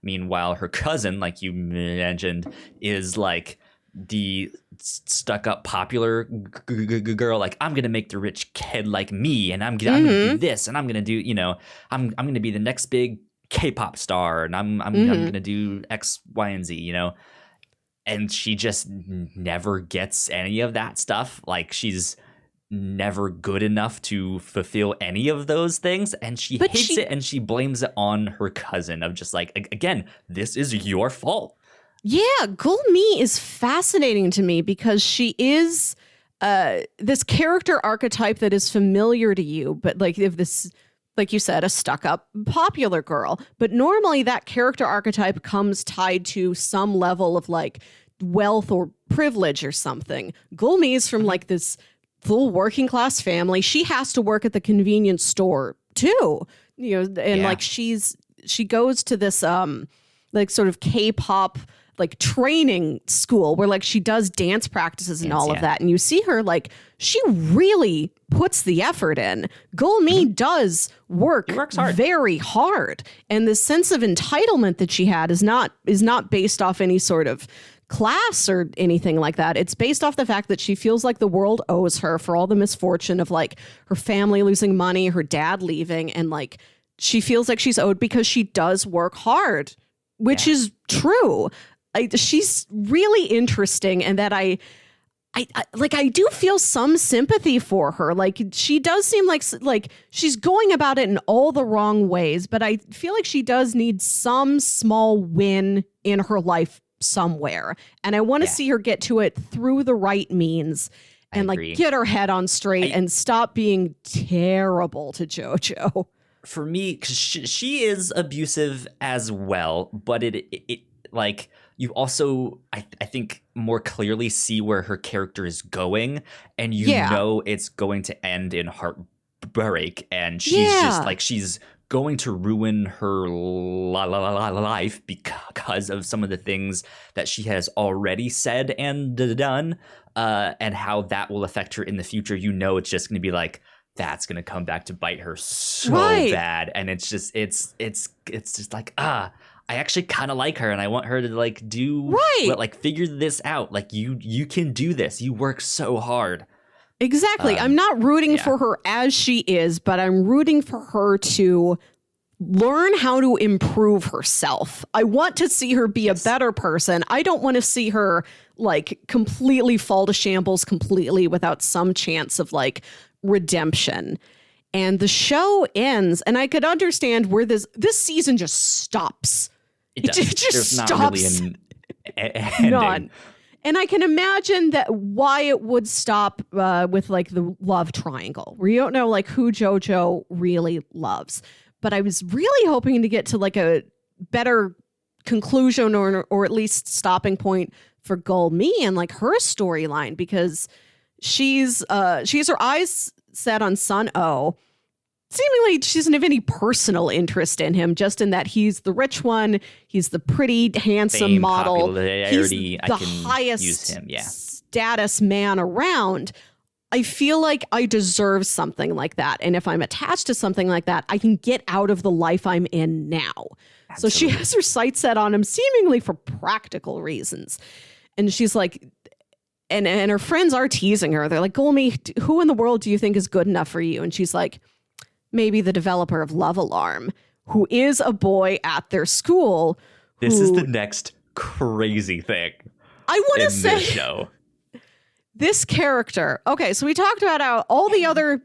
Meanwhile, her cousin, like you mentioned, is like the stuck-up popular girl. Like, I'm gonna make the rich kid like me, and I'm gonna do this, and I'm gonna do, I'm gonna be the next big K-pop star, and I'm gonna do X, Y, and Z, And she just never gets any of that stuff. Like, she's never good enough to fulfill any of those things, and she hates it, and she blames it on her cousin of just like, again, this is your fault. Yeah, Gul-mi is fascinating to me because she is this character archetype that is familiar to you, but like if this, like you said, a stuck-up popular girl, but normally that character archetype comes tied to some level of like wealth or privilege or something. Gulmi is from like this full working class family. She has to work at the convenience store too, and like she goes to this like sort of K-pop like training school where like she does dance practices and all of that. And you see her like she really puts the effort in. Gulmi does work hard. very hard. And the sense of entitlement that she had is not based off any sort of class or anything like that. It's based off the fact that she feels like the world owes her for all the misfortune of like her family losing money, her dad leaving, and like she feels like she's owed because she does work hard, which is true. She's really interesting, and that I do feel some sympathy for her. Like she does seem like she's going about it in all the wrong ways, but I feel like she does need some small win in her life somewhere. And I want to see her get to it through the right means and like get her head on straight and stop being terrible to Jojo. For me, because she is abusive as well, but it like you also, I think, more clearly see where her character is going, and you know it's going to end in heartbreak, and she's just like, she's going to ruin her life because of some of the things that she has already said and done, and how that will affect her in the future. You know, it's just going to be like, that's going to come back to bite her so bad, and it's just like, I actually kind of like her, and I want her to like do like figure this out. Like you can do this. You work so hard. Exactly. I'm not rooting for her as she is, but I'm rooting for her to learn how to improve herself. I want to see her be a better person. I don't want to see her like completely fall to shambles completely without some chance of like redemption. And the show ends, and I could understand where this season just stops. It does. It just There's stops. not really an ending. None. And I can imagine that why it would stop with like the love triangle, where you don't know like who Jojo really loves. But I was really hoping to get to like a better conclusion or at least stopping point for Gulmi and like her storyline, because she has her eyes set on Sun Oh. Seemingly, she doesn't have any personal interest in him, just in that he's the rich one. He's the pretty, handsome Fame, model. Popularity, He's the highest use him, status man around. I feel like I deserve something like that. And if I'm attached to something like that, I can get out of the life I'm in now. Absolutely. So she has her sights set on him, seemingly for practical reasons. And she's like, and her friends are teasing her. They're like, Gulmi, who in the world do you think is good enough for you? And she's like, maybe the developer of Love Alarm, who is a boy at their school. This is the next crazy thing. I want to say this show. This character. Okay, so we talked about how all the other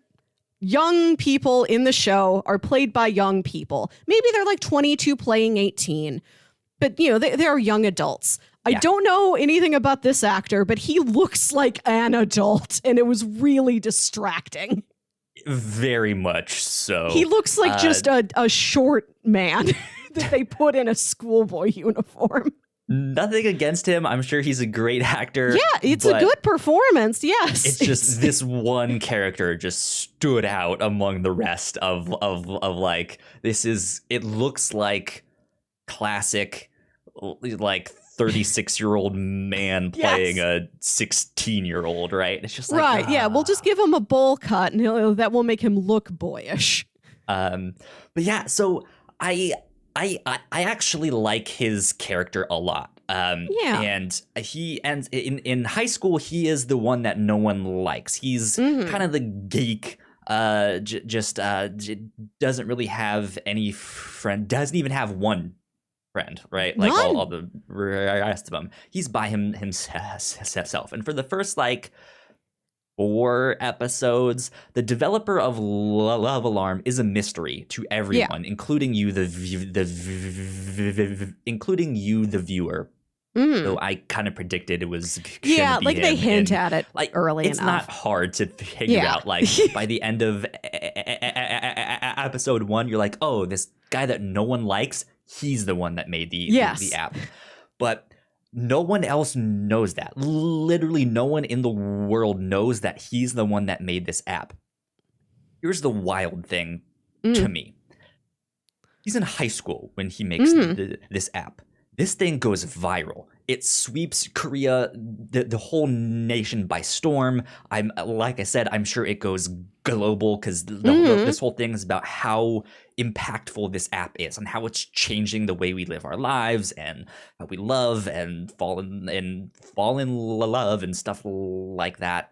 young people in the show are played by young people. Maybe they're like 22 playing 18, but they're young adults. I don't know anything about this actor, but he looks like an adult, and it was really distracting. Very much so. He looks like just a short man that they put in a schoolboy uniform. Nothing against him. I'm sure he's a great actor. Yeah, it's a good performance. Yes. It's just this one character just stood out among the rest of like, it looks like classic like 36-year-old man playing a 16-year-old, right? It's just like, right. Yeah, we'll just give him a bowl cut, and that will make him look boyish. But yeah, so I actually like his character a lot. And in high school, he is the one that no one likes. He's kind of the geek. Doesn't really have any friend. Doesn't even have one friend, right? Like all the rest of them, he's by himself. And for the first like 4 episodes, the developer of Love Alarm is a mystery to everyone, including you, the viewer. So I kind of predicted it was gonna be like him. they hint at it like early it's enough. Not hard to figure out. Like by the end of episode 1, you're like, oh, this guy that no one likes, he's the one that made the app. But no one else knows that. Literally no one in the world knows that he's the one that made this app. Here's the wild thing to me. He's in high school when he makes this app. This thing goes viral. It sweeps Korea, the whole nation by storm. Like I said, I'm sure it goes global because this whole thing is about how impactful this app is and how it's changing the way we live our lives and how we love and fall in love and stuff like that.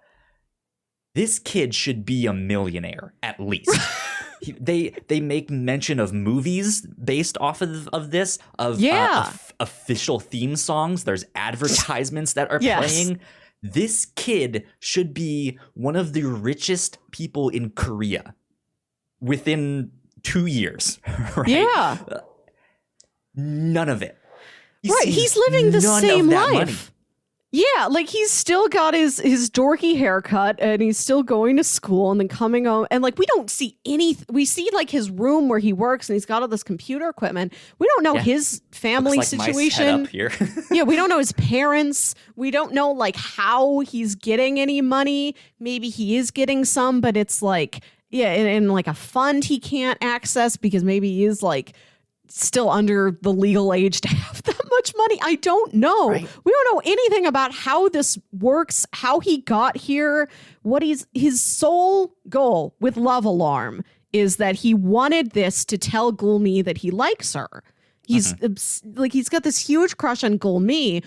This kid should be a millionaire at least. They make mention of movies based off of this, official theme songs. There's advertisements that are playing. This kid should be one of the richest people in Korea within 2 years. Right? Yeah. None of it. He's living the same life. Money. Yeah, like he's still got his dorky haircut and he's still going to school and then coming home. And like we don't see we see like his room where he works and he's got all this computer equipment. We don't know his family situation. Up here. Yeah, we don't know his parents. We don't know like how he's getting any money. Maybe he is getting some, but it's like, in like a fund he can't access because maybe he is like still under the legal age to have that much money. I don't know. Right. We don't know anything about how this works, how he got here, what his sole goal with Love Alarm is that he wanted this to tell Gulmi that he likes her. He's he's got this huge crush on Gulmi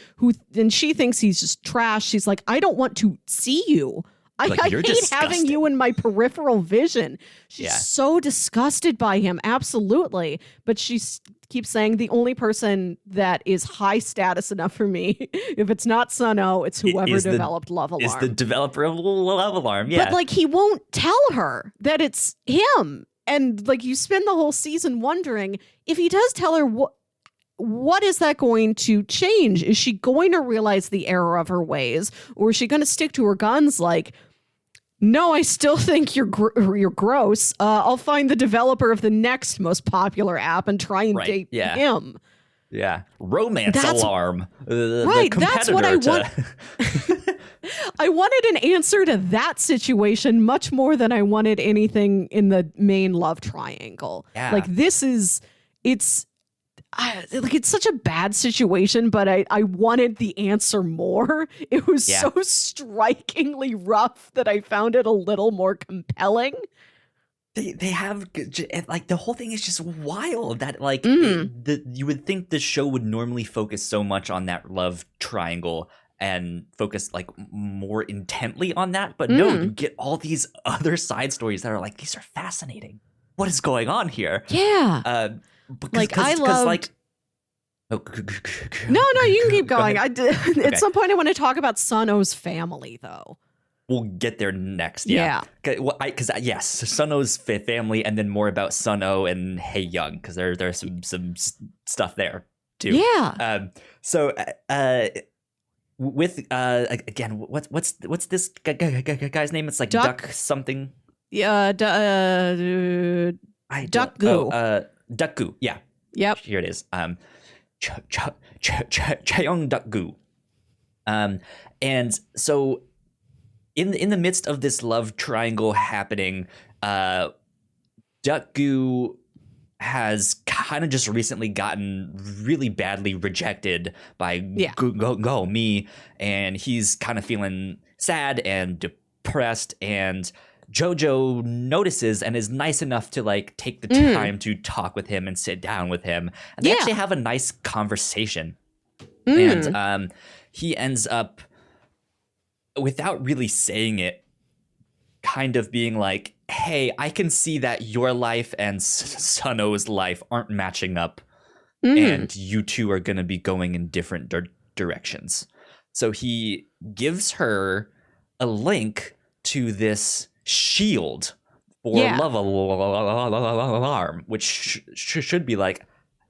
and she thinks he's just trash. She's like, I don't want to see you. I hate disgusting. Having you in my peripheral vision. She's so disgusted by him. Absolutely. But she keeps saying the only person that is high status enough for me, if it's not Sun-Oh, it's whoever developed Love Alarm. It's the developer of Love Alarm. Yeah. But like he won't tell her that it's him. And like you spend the whole season wondering if he does tell her what is that going to change? Is she going to realize the error of her ways? Or is she going to stick to her guns like, no, I still think you're gross. I'll find the developer of the next most popular app and try and date him. Yeah. Romance Alarm. That's what I want. I wanted an answer to that situation much more than I wanted anything in the main love triangle. Yeah. Like it's such a bad situation, but I wanted the answer more. It was so strikingly rough that I found it a little more compelling. They have like the whole thing is just wild that like you would think the show would normally focus so much on that love triangle and focus like more intently on that, but no, you get all these other side stories that are like, these are fascinating. What is going on here? Yeah. Because, I love like no, you can keep going. At some point I want to talk about Sun-Oh's family though. We'll get there next. Because yes, Sun-Oh's family, and then more about Sun-Oh and Hye-Jeong because there's some stuff there too. Yeah. With again, what's this guy's name? It's like Duck something. Yeah. Duck-gu. Duck-gu, yeah. Yep. Here it is. Chaeyoung Duck-gu. And so in the midst of this love triangle happening, Duck-gu has kind of just recently gotten really badly rejected by Gulmi, and he's kind of feeling sad and depressed, and Jojo notices and is nice enough to like take the time to talk with him and sit down with him. And they actually have a nice conversation. And he ends up, without really saying it, kind of being like, hey, I can see that your life and Sun-Oh's life aren't matching up. And you two are going to be going in different directions. So he gives her a link to this shield for Love Alarm, which should be like,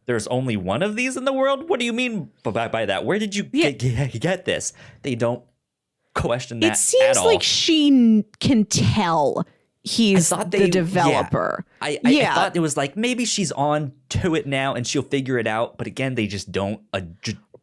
there's only one of these in the world? What do you mean by that? Where did you get this? They don't question that. It seems like she can tell he's the developer. I thought it was like maybe she's on to it now and she'll figure it out. But again, they just don't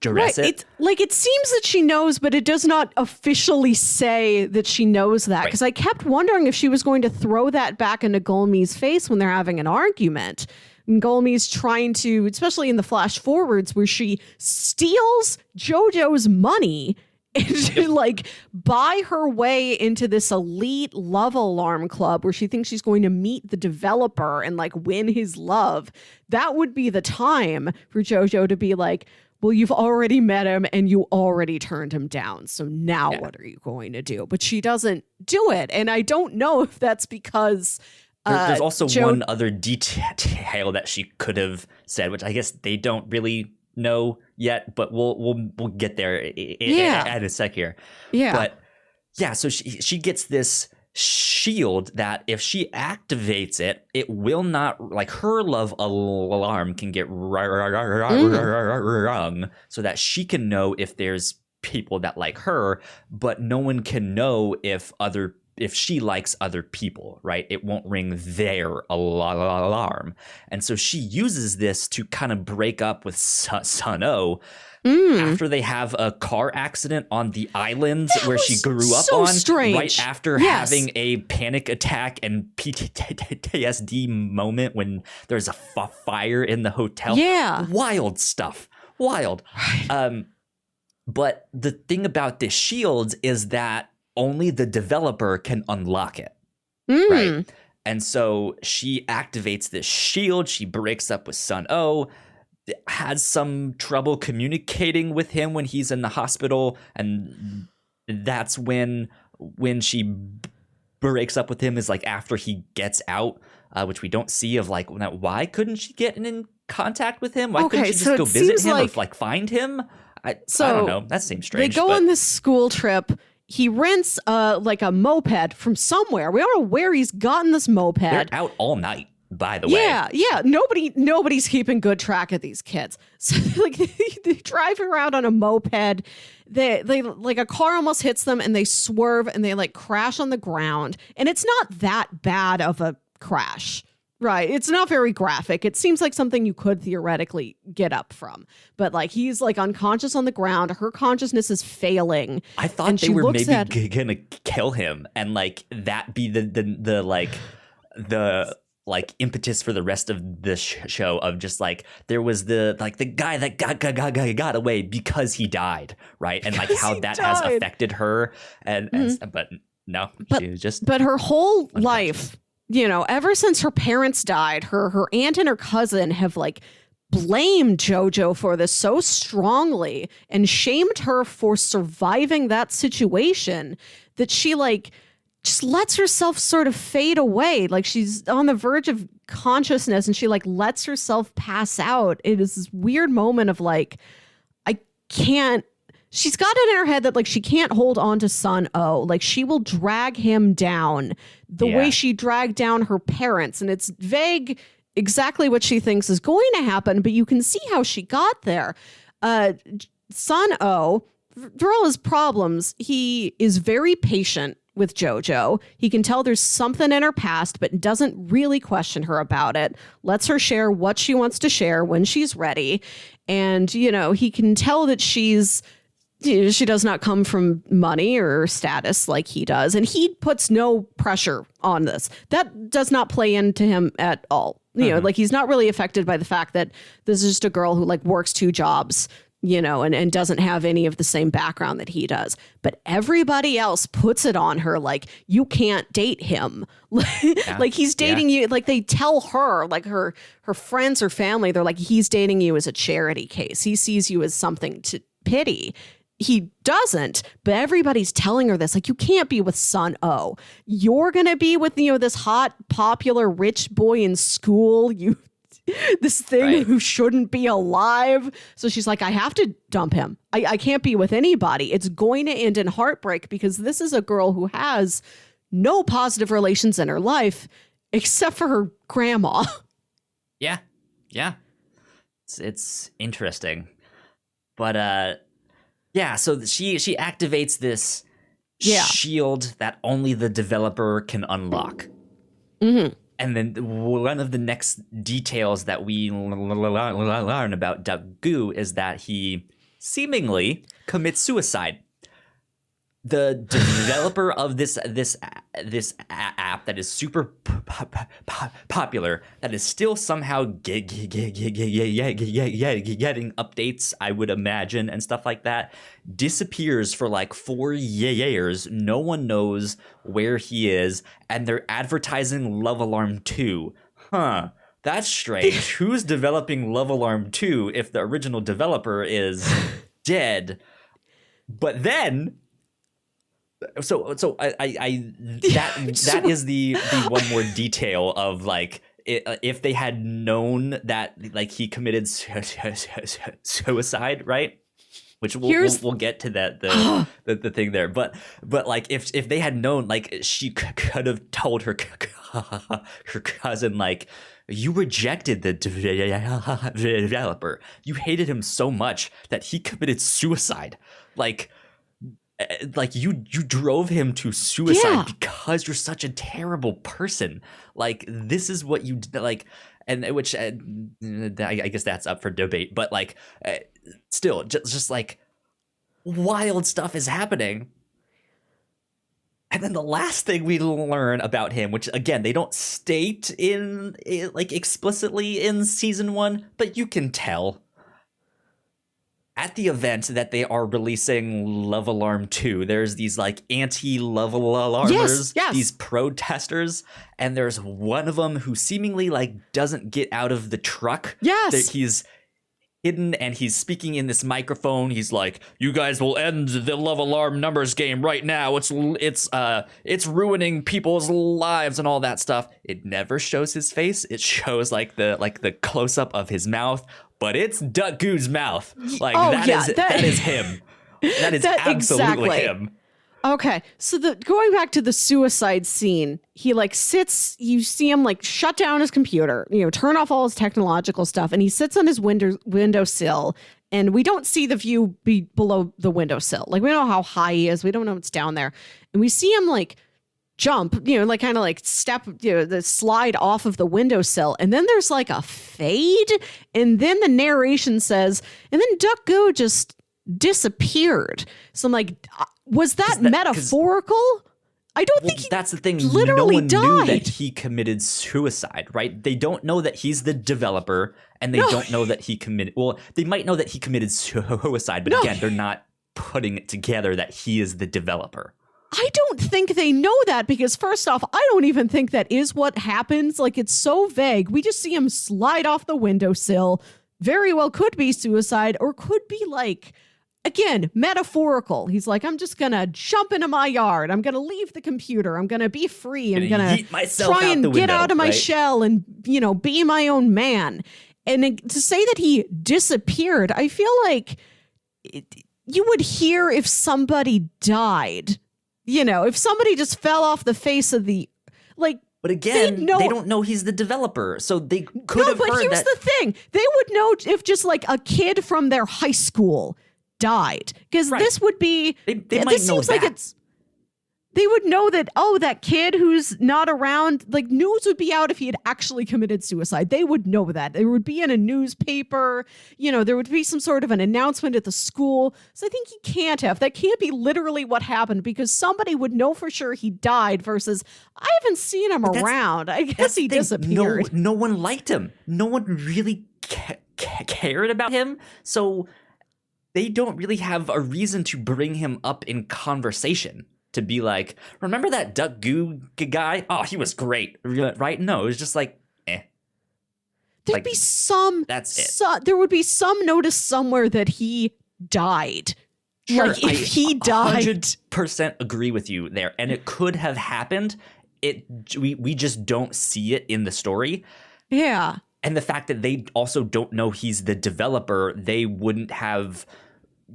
duress it. It's like it seems that she knows, but it does not officially say that she knows that. Because I kept wondering if she was going to throw that back into Gulmi's face when they're having an argument. And Gulmi's trying to, especially in the flash forwards where she steals Jojo's money and to like buy her way into this elite love alarm club where she thinks she's going to meet the developer and like win his love. That would be the time for Jojo to be like, well, you've already met him and you already turned him down. So now what are you going to do? But she doesn't do it. And I don't know if that's because there's also one other detail that she could have said, which I guess they don't really know yet, but we'll get there in a sec here. Yeah. But yeah, so she gets this shield that if she activates it, it will not, like, her love alarm can get rung so that she can know if there's people that like her, but no one can know if she likes other people, right? It won't ring their alarm. And so she uses this to kind of break up with Sun-Oh after they have a car accident on the islands where she grew up on. Strange. Right after having a panic attack and PTSD moment when there's a fire in the hotel. Yeah. Wild stuff. Wild. But the thing about this shield is that only the developer can unlock it, right? And so she activates this shield. She breaks up with Sun-Oh, has some trouble communicating with him when he's in the hospital, and that's when she breaks up with him is like after he gets out, which we don't see of like why couldn't she get in contact with him? Why couldn't she just go visit him or like find him? I don't know. That seems strange. They go on this school trip. He rents like a moped from somewhere. We don't know where he's gotten this moped. They're out all night, by the way. Yeah. Nobody's keeping good track of these kids. So like they drive around on a moped. They like a car almost hits them and they swerve and they like crash on the ground. And it's not that bad of a crash. Right. It's not very graphic. It seems like something you could theoretically get up from. But like he's like unconscious on the ground. Her consciousness is failing. I thought they were maybe going to kill him and like that be the impetus for the rest of the show of just like there was the guy that got away because he died. Right. And like how that has affected her. And but no, she was just. But her whole life. You know, ever since her parents died, her aunt and her cousin have like blamed Jojo for this so strongly and shamed her for surviving that situation that she like just lets herself sort of fade away. Like she's on the verge of consciousness and she like lets herself pass out. It is this weird moment of like, I can't. She's got it in her head that like she can't hold on to Sun-Oh. Like she will drag him down the way she dragged down her parents. And it's vague exactly what she thinks is going to happen, but you can see how she got there. Sun-Oh, for all his problems, he is very patient with Jojo. He can tell there's something in her past, but doesn't really question her about it. Lets her share what she wants to share when she's ready. And, you know, he can tell that she does not come from money or status like he does. And he puts no pressure on this. That does not play into him at all. You know, like he's not really affected by the fact that this is just a girl who like works 2 jobs, you know, and doesn't have any of the same background that he does. But everybody else puts it on her like, you can't date him. Like he's dating you. Like they tell her, like her friends or family, they're like, he's dating you as a charity case. He sees you as something to pity. He doesn't, but everybody's telling her this, like, you can't be with Sun-Oh. You're going to be with, you know, this hot, popular, rich boy in school. This thing who shouldn't be alive. So she's like, I have to dump him. I can't be with anybody. It's going to end in heartbreak because this is a girl who has no positive relations in her life except for her grandma. Yeah. It's interesting. But, yeah, so she activates this shield that only the developer can unlock. And then one of the next details that we learn about Doug-gu is that he seemingly commits suicide. The developer of this app that is super popular, that is still somehow getting updates, I would imagine, and stuff like that, disappears for like 4 years. No one knows where he is, and they're advertising Love Alarm 2. Huh. That's strange. Who's developing Love Alarm 2 if the original developer is dead? But then... So that is the one more detail of like if they had known that like he committed suicide, right? Which we'll get to that the thing there, but like if they had known, like she could have told her cousin, like, you rejected the developer, you hated him so much that he committed suicide, like you drove him to suicide because you're such a terrible person. Like, this is what you like, and which I guess that's up for debate, but like still just like wild stuff is happening. And then the last thing we learn about him, which again they don't state in like explicitly in season 1, but you can tell. At the event that they are releasing Love Alarm 2, there's these like anti-love alarmers, these protesters, and there's one of them who seemingly like doesn't get out of the truck. Yes. He's hidden and he's speaking in this microphone. He's like, "You guys will end the Love Alarm numbers game right now. It's ruining people's lives," and all that stuff. It never shows his face. It shows like the close up of his mouth. But it's Duck Goo's mouth. Like, that is him. That is absolutely him. Okay, so going back to the suicide scene, he like sits, you see him like shut down his computer, turn off all his technological stuff, and he sits on his windowsill, and we don't see the view below the windowsill. Like, we don't know how high he is, we don't know what's down there. And we see him like jump, like kind of like step, the slide off of the windowsill. And then there's like a fade. And then the narration says, and then Duck Go just disappeared. So I'm like, was that metaphorical? I don't think that's the thing. Literally no one died. knew that he committed suicide, right? They don't know that he's the developer, and they don't know that he committed. Well, they might know that he committed suicide, but again, they're not putting it together that he is the developer. I don't think they know that because, first off, I don't even think that is what happens. Like, it's so vague. We just see him slide off the windowsill. Very well could be suicide, or could be like, again, metaphorical. He's like, I'm just going to jump into my yard. I'm going to leave the computer. I'm going to be free. I'm going to try and get out of my shell and, be my own man. And to say that he disappeared, I feel like you would hear if somebody died. If somebody just fell off the face of the, like. But again, they don't know he's the developer, so they could have heard that. No, but here's the thing. They would know if just like a kid from their high school died. Because this would be, they might know that. Like they would know that, that kid who's not around, like, news would be out if he had actually committed suicide. They would know that. It would be in a newspaper. There would be some sort of an announcement at the school. So I think he can't have. That can't be literally what happened, because somebody would know for sure he died versus, I haven't seen him around. I guess he disappeared. No one liked him. No one really cared about him. So they don't really have a reason to bring him up in conversation. To be like, remember that Duck Goo guy? Oh, he was great, right? No, it was just like, There'd be some. That's it. There would be some notice somewhere that he died. Sure, like, if he died, 100% agree with you there, and it could have happened. We just don't see it in the story. Yeah, and the fact that they also don't know he's the developer, they wouldn't have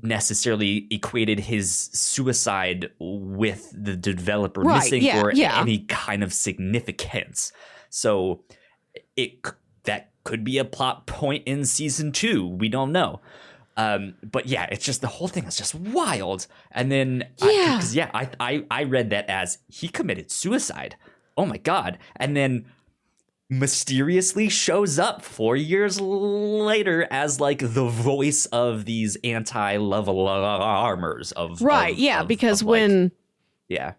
necessarily equated his suicide with the developer missing or any kind of significance. So that could be a plot point in season 2. We don't know. But yeah, it's just the whole thing is just wild. And then I read that as he committed suicide. Oh my God. And then mysteriously shows up 4 years later as like the voice of these anti-level armors of Right. of- Yeah. of- Because of, like, when yeah.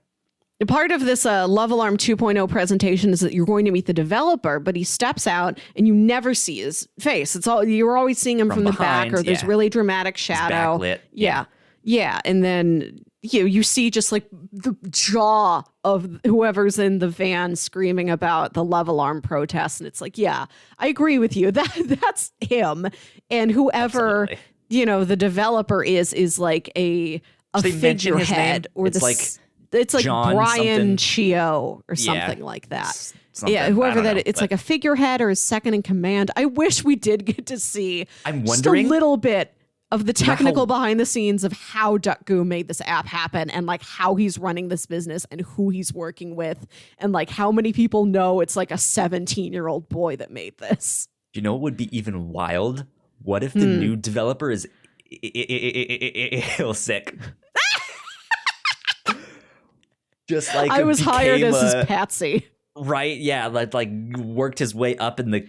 part of this Level Arm 2.0 presentation is that you're going to meet the developer, but he steps out and you never see his face. It's all you're always seeing him from the behind, back, or there's yeah. really dramatic shadow. backlit, Yeah. Yeah. And then you see just like the jaw of whoever's in the van screaming about the Level Arm protest. And it's like, yeah, I agree with you. That's him. And whoever, Absolutely. the developer is like a They mention his figurehead, name? or It's like it's like John Brian something. Chio or Yeah. something like that. Something. Yeah, I whoever don't that know, it's but like a figurehead or a second in command. I wish we did get to see I'm just wondering a little bit of the technical how- behind the scenes of how DuckGoo made this app happen, and like how he's running this business and who he's working with, and like how many people know it's like a 17-year-old boy that made this. You know what would be even wild? What if the new developer is ill sick? Just like I was hired became as a- his patsy. right, yeah, like worked his way up in the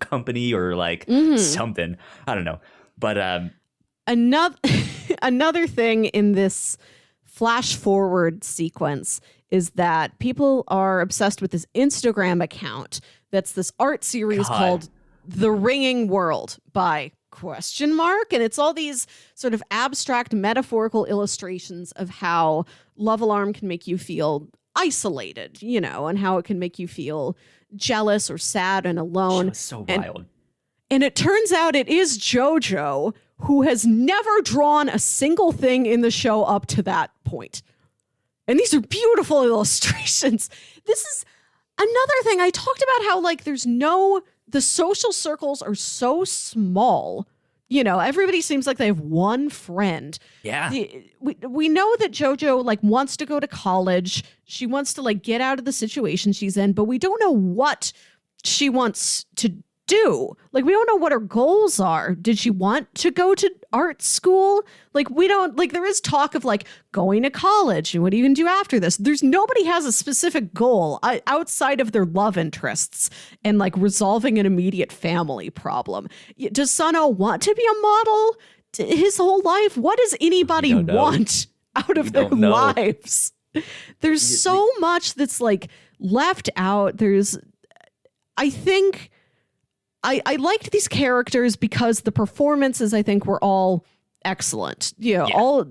company or like something. I don't know, but Another another thing in this flash forward sequence is that people are obsessed with this Instagram account that's this art series God. called The Ringing World by ? And it's all these sort of abstract metaphorical illustrations of how Love Alarm can make you feel isolated, and how it can make you feel jealous or sad and alone. it was so And- wild. And it turns out it is Jojo, who has never drawn a single thing in the show up to that point. And these are beautiful illustrations. This is another thing. I talked about how like the social circles are so small. Everybody seems like they have one friend. Yeah, We know that Jojo like wants to go to college. She wants to like get out of the situation she's in, but we don't know what she wants to do. Like, we don't know what her goals are. Did she want to go to art school? Like, we don't, like, there is talk of like going to college and what are you gonna do after this? Nobody has a specific goal outside of their love interests and like resolving an immediate family problem. Does Sun-Oh want to be a model his whole life? What does anybody don't know. want out of their don't know. lives? There's so much that's like left out. I think I liked these characters because the performances, I think, were all excellent. Yeah. All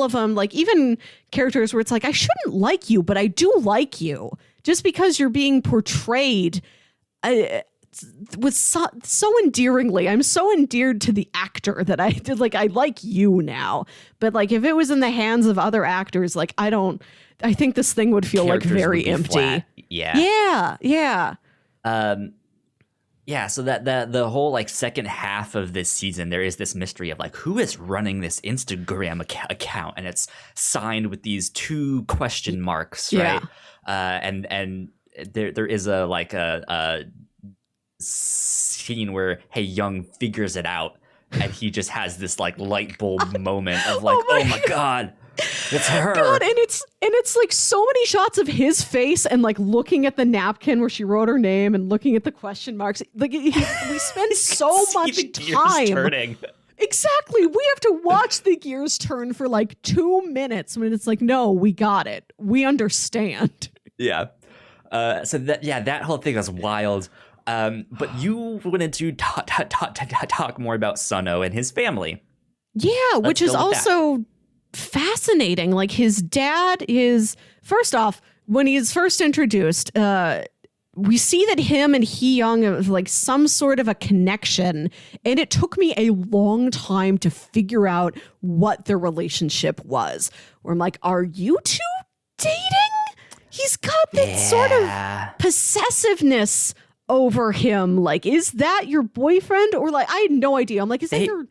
of them, like even characters where it's like, I shouldn't like you, but I do like you just because you're being portrayed with so endearingly. I'm so endeared to the actor that I did like, I like you now. But like, if it was in the hands of other actors, like I think this thing would feel like Characters very would be empty. flat. Yeah. Yeah. Yeah, so that the whole like second half of this season, there is this mystery of like who is running this Instagram account, and it's signed with these 2 question marks, right? And there is a scene where Hye-Jeong figures it out, and he just has this like light bulb moment of like, oh my God. It's her. God, and it's like so many shots of his face and like looking at the napkin where she wrote her name and looking at the question marks. Like we spend so much the gears time. turning. Exactly. We have to watch the gears turn for like 2 minutes when it's like, no, we got it. We understand. Yeah. So that whole thing was wild. But you wanted to talk more about Sun-Oh and his family. Yeah, which is go with that. also fascinating. Like his dad is, first off, when he is first introduced, we see that him and Hye-Jeong have like some sort of a connection, and it took me a long time to figure out what their relationship was. Where I'm like, are you two dating? He's got that sort of possessiveness over him. Like, is that your boyfriend? Or like, I had no idea. I'm like, is that your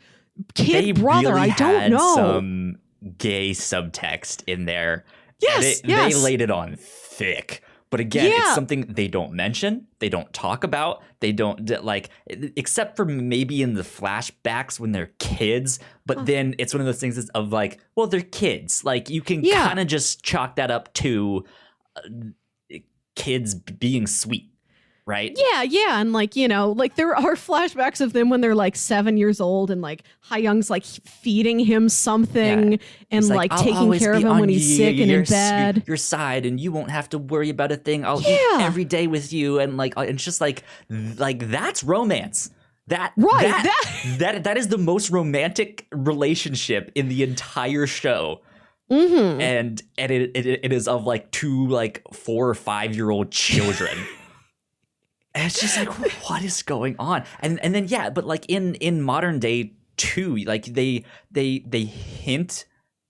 kid brother? Really I don't had know. Some gay subtext in there. Yes, And yes. They laid it on thick. But again, it's something they don't mention, they don't talk about, they don't like, except for maybe in the flashbacks when they're kids. But then it's one of those things of like, well, they're kids. Like you can kind of just chalk that up to kids being sweet, right? Yeah. And like, you know, like there are flashbacks of them when they're like 7 years old and like Hye-Jeong's like feeding him something and He's like "I'll taking always care of be him on when he's sick and in bed. your side, and you won't have to worry about a thing. I'll eat every day with you." And like, it's just like that's romance. That is the most romantic relationship in the entire show. Mm-hmm. And it is of like two like 4 or 5 year old children. And it's just like, what is going on? And then but like in modern day too, like they hint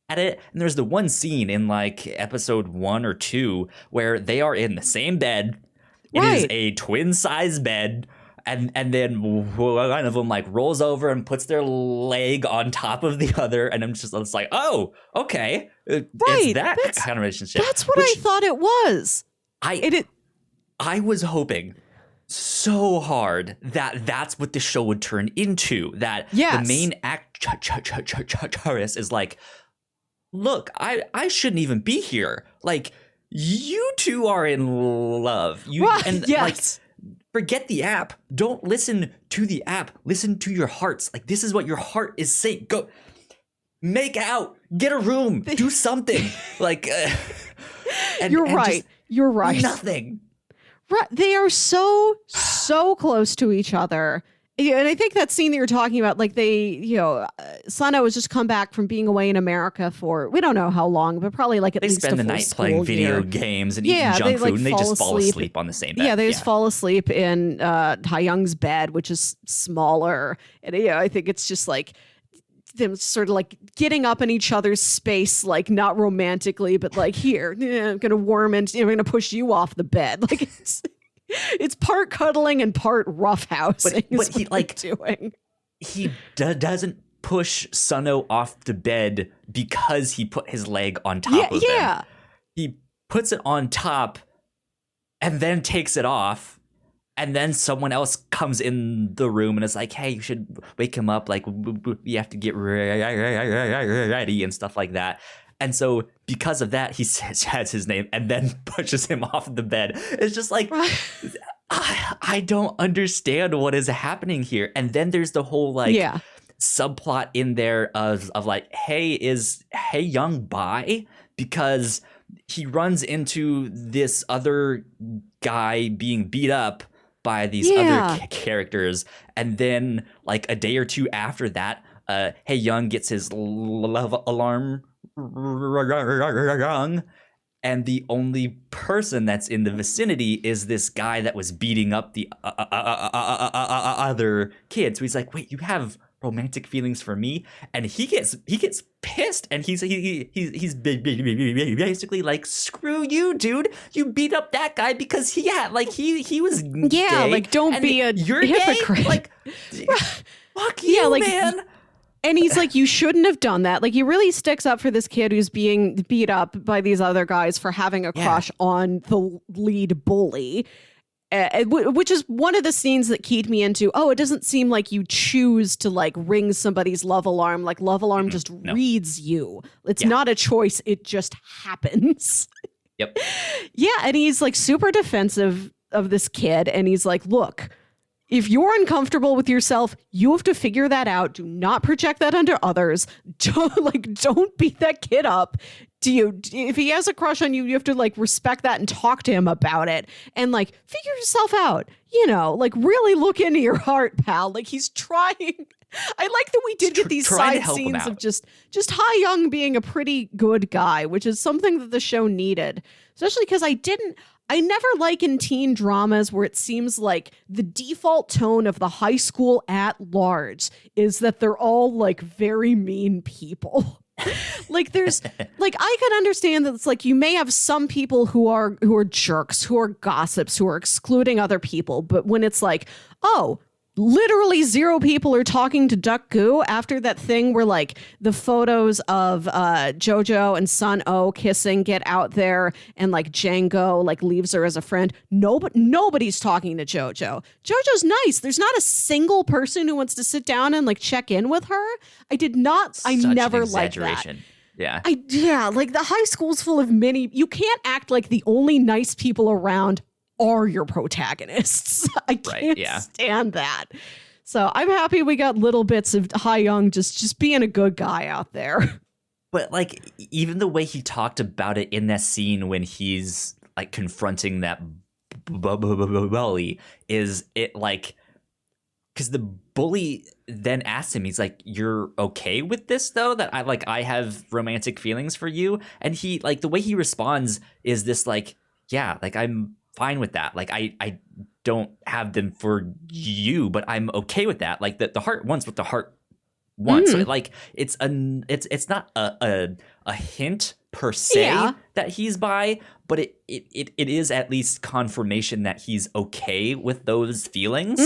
at it. And there's the one scene in like episode 1 or 2 where they are in the same bed. It is a twin size bed. And then one of them like rolls over and puts their leg on top of the other, and it's like, oh, okay, it's that kind of relationship. That's what I thought it was. I was hoping so hard that that's what the show would turn into. That the main actress is like, look, I shouldn't even be here. Like, you two are in love. Like, forget the app. Don't listen to the app. Listen to your hearts. Like, this is what your heart is saying. Go make out. Get a room. Do something. Like, You're right. Nothing. Right. They are so close to each other. Yeah, and I think that scene that you're talking about, like Sun-Oh has just come back from being away in America for, we don't know how long, but probably like at least a full school year. They spend the night playing video games and eating junk food, and they just fall asleep on the same bed. Yeah, they just fall asleep in Hye-Jeong's bed, which is smaller. And I think it's just like them sort of like getting up in each other's space, like not romantically, but like, here, I'm going to warm and I'm going to push you off the bed. Like it's part cuddling and part roughhousing. But he like doing. He doesn't push Sun-Oh off the bed because he put his leg on top of him. He puts it on top and then takes it off. And then someone else comes in the room and is like, hey, you should wake him up. Like, we have to get ready and stuff like that. And so because of that, he says his name and then pushes him off the bed. It's just like, I don't understand what is happening here. And then there's the whole like subplot in there of like, hey, is Hye-Jeong bi? Because he runs into this other guy being beat up by these other characters. And then like a day or two after that, Hye-Jeong gets his love alarm rung, and the only person that's in the vicinity is this guy that was beating up the other kids. So he's like, wait, you have romantic feelings for me? And he gets pissed, and he's basically like, screw you, dude, you beat up that guy because he was gay, like, don't be a hypocrite. Gay? Like, fuck you, like, man. And he's like, you shouldn't have done that. Like, he really sticks up for this kid who's being beat up by these other guys for having a crush on the lead bully, which is one of the scenes that keyed me into, it doesn't seem like you choose to like ring somebody's love alarm. Like, love alarm just reads you. It's not a choice. It just happens. Yep. And he's like super defensive of this kid. And he's like, look, if you're uncomfortable with yourself, you have to figure that out. Do not project that onto others. Don't beat that kid up. If he has a crush on you, you have to like respect that and talk to him about it and like figure yourself out. Like really look into your heart, pal. Like, he's trying. I like that we did get these side scenes of just Hye-Jeong being a pretty good guy, which is something that the show needed, especially because I never like in teen dramas where it seems like the default tone of the high school at large is that they're all like very mean people. Like, there's like, I can understand that it's like you may have some people who are jerks, who are gossips, who are excluding other people. But when it's like, literally 0 people are talking to Duck-gu after that thing where like the photos of Jojo and Sun-Oh kissing get out there and like Django like leaves her as a friend. Nobody's talking to Jojo. Jojo's nice. There's not a single person who wants to sit down and like check in with her. I never liked that. Yeah. Like the high school's full of you can't act like the only nice people around are your protagonists. I can't stand that. So I'm happy we got little bits of Hye-Jeong just being a good guy out there. But like even the way he talked about it in that scene when he's like confronting that bully, is it like, because the bully then asks him, he's like, "You're okay with this though, that I have romantic feelings for you?" And he, like, the way he responds is this like, "Yeah, like I'm fine with that. Like I don't have them for you, but I'm okay with that. Like the heart wants what the heart wants." So like it's not a hint per se that he's bi, but it is at least confirmation that he's okay with those feelings.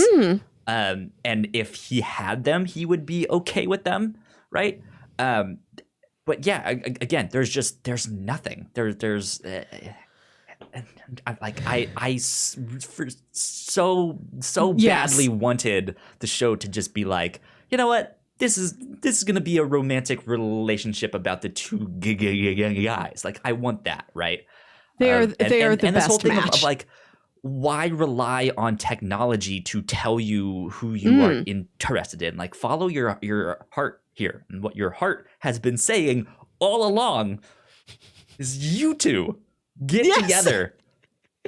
And if he had them, he would be okay with them, right? But yeah, again, there's nothing. There's I so badly wanted the show to just be like, you know what? This is gonna be a romantic relationship about the two guys. Like, I want that, right? They are the and this whole best thing match. of like, why rely on technology to tell you who you are interested in? Like, follow your heart here, and what your heart has been saying all along is you two get together,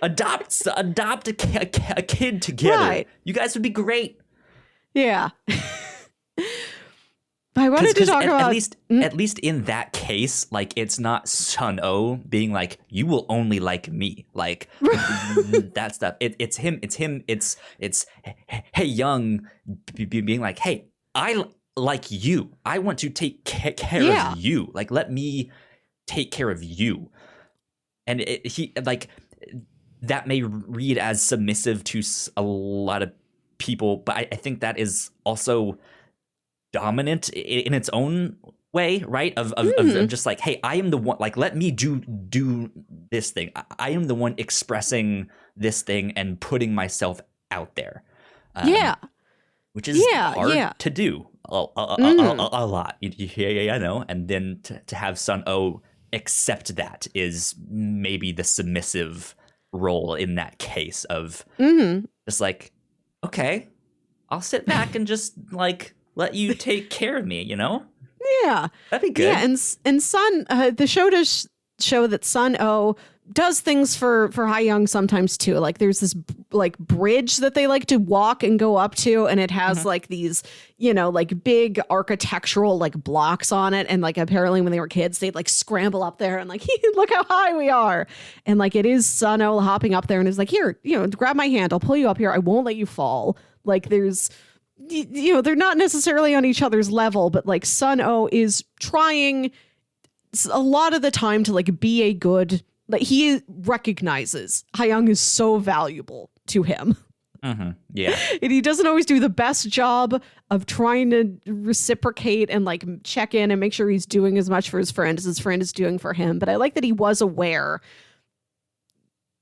adopt a kid together. Right. You guys would be great. Yeah. I wanted to talk about at least in that case, like, it's not Sun-Oh being like, "You will only like me," like that stuff. It's Hye-Jeong being like, "Hey, I like you. I want to take care of you. Like, let me take care of you." And he like, that may read as submissive to a lot of people, but I think that is also dominant in its own way, right? Of just like, hey, I am the one, like, let me do this thing. I am the one expressing this thing and putting myself out there. Which is hard to do a lot. I know. And then to have Sun-Oh accept that is maybe the submissive role in that case of just like, okay, I'll sit back and just like let you take care of me, you know? Yeah. That'd be good. Yeah, and the show does show that Sun-Oh does things for Hye-Jeong sometimes too. Like, there's this like bridge that they like to walk and go up to, and it has like these, you know, like big architectural like blocks on it. And like, apparently when they were kids, they'd like scramble up there and like, look how high we are. And like, it is Sun-Oh hopping up there and is like, "Here, you know, grab my hand. I'll pull you up here. I won't let you fall." Like, there's, you know, they're not necessarily on each other's level, but like Sun-Oh is trying a lot of the time to like be a good, like, he recognizes Hye-Jeong is so valuable to him. Yeah. And he doesn't always do the best job of trying to reciprocate and like check in and make sure he's doing as much for his friend as his friend is doing for him. But I like that he was aware.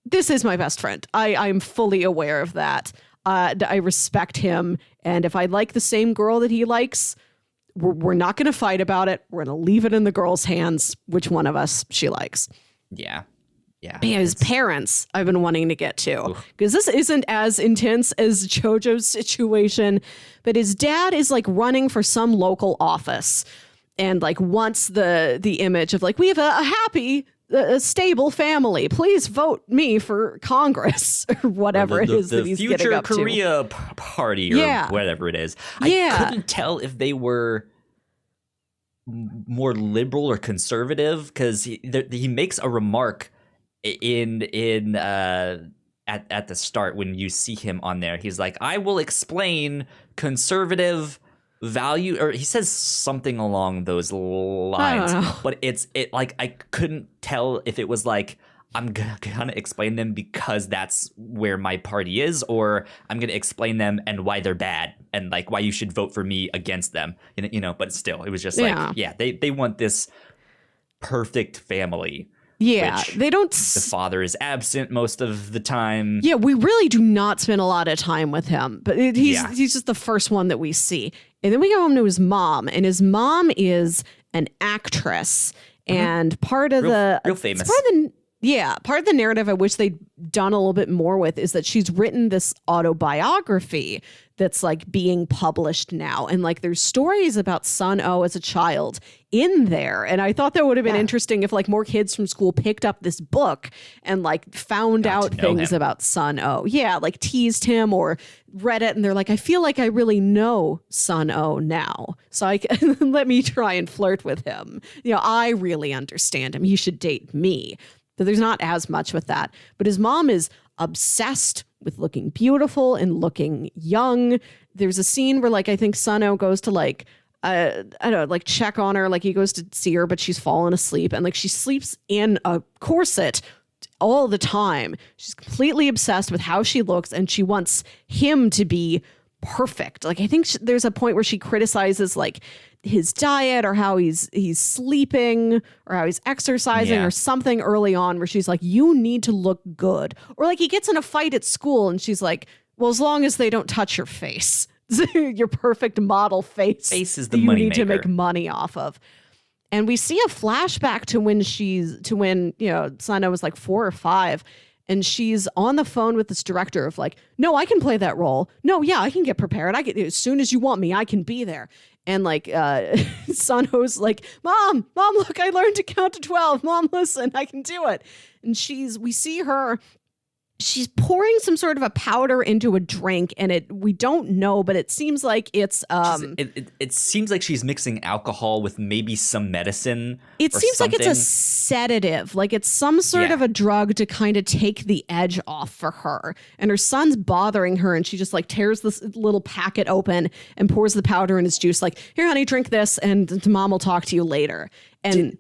This is my best friend. I'm fully aware of that. I respect him. And if I like the same girl that he likes, we're not going to fight about it. We're going to leave it in the girl's hands, which one of us she likes. Yeah. Yeah. But his parents I've been wanting to get to, because this isn't as intense as Jojo's situation, but his dad is like running for some local office and like wants the image of like, we have a happy, a stable family. Please vote me for Congress or whatever it is that he's getting up to. The Future Korea Party or whatever it is. I couldn't tell if they were more liberal or conservative, because he makes a remark in at the start when you see him on there. He's like, "I will explain conservative value," or he says something along those lines. But it like, I couldn't tell if it was like, I'm gonna explain them because that's where my party is, or I'm gonna explain them and why they're bad and like why you should vote for me against them. You know, but still, it was just like, they want this perfect family. Yeah, they don't. The father is absent most of the time. Yeah, we really do not spend a lot of time with him, but he's just the first one that we see. And then we go home to his mom, and his mom is an actress. And part of real famous. Part of the narrative I wish they'd done a little bit more with is that she's written this autobiography that's like being published now. And like there's stories about Sun-Oh as a child in there. And I thought that would have been interesting if like more kids from school picked up this book and like found out things about Sun-Oh. Yeah, like teased him or read it and they're like, I feel like I really know Sun-Oh now. So I can let me try and flirt with him. You know, I really understand him. He should date me. So there's not as much with that. But his mom is obsessed with looking beautiful and looking young. There's a scene where like I think Sun-Oh goes to like I don't know, like check on her, like he goes to see her, but she's fallen asleep and like she sleeps in a corset all the time. She's completely obsessed with how she looks and she wants him to be perfect. Like I think there's a point where she criticizes like his diet or how he's sleeping or how he's exercising or something early on where she's like, you need to look good. Or like he gets in a fight at school and she's like, well, as long as they don't touch your face, your perfect model face. Face is the you money need maker. to make money off of. And we see a flashback to when you know, Sun-Oh was like 4 or 5. And she's on the phone with this director of like, no, I can play that role. No, yeah, I can get prepared. As soon as you want me, I can be there. And like Sun-Ho's like, Mom, look, I learned to count to 12. Mom, listen, I can do it. And we see her, she's pouring some sort of a powder into a drink and we don't know, but it seems like it's it seems like she's mixing alcohol with maybe some medicine. It seems something. like it's a sedative, like it's some sort of a drug to kind of take the edge off for her. And her son's bothering her and she just like tears this little packet open and pours the powder in his juice like, here honey, drink this and Mom will talk to you later. And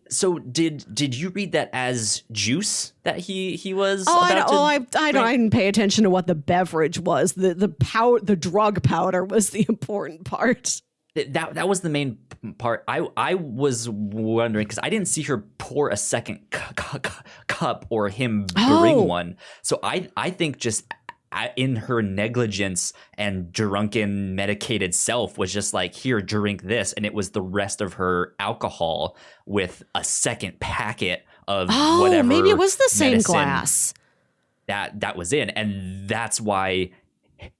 did you read that as juice that he was? I didn't pay attention to what the beverage was. The drug powder was the important part. That was the main part. I was wondering because I didn't see her pour a second cup or him bring one. So I think just in her negligence and drunken medicated self was just like, here, drink this. And it was the rest of her alcohol with a second packet of whatever. Maybe it was the same medicine glass. That was in. And that's why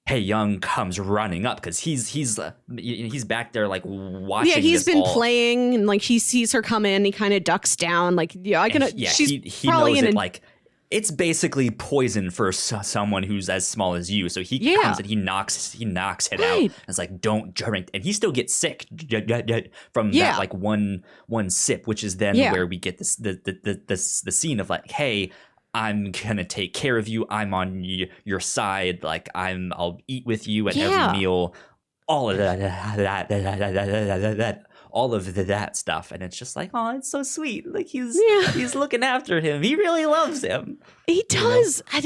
Hye-Jeong comes running up because he's back there like watching. Yeah, he's been playing and like he sees her come in. He kind of ducks down like, she's he probably knows in it like it's basically poison for someone who's as small as you. So he comes and he knocks it out. And it's like, don't drink. And he still gets sick from that like one sip, which is then where we get this the scene of like, hey, I'm gonna take care of you. I'm on your side. Like I'll eat with you at every meal. All of that. All of that stuff, and it's just like, oh, it's so sweet. Like he's looking after him. He really loves him. He does, and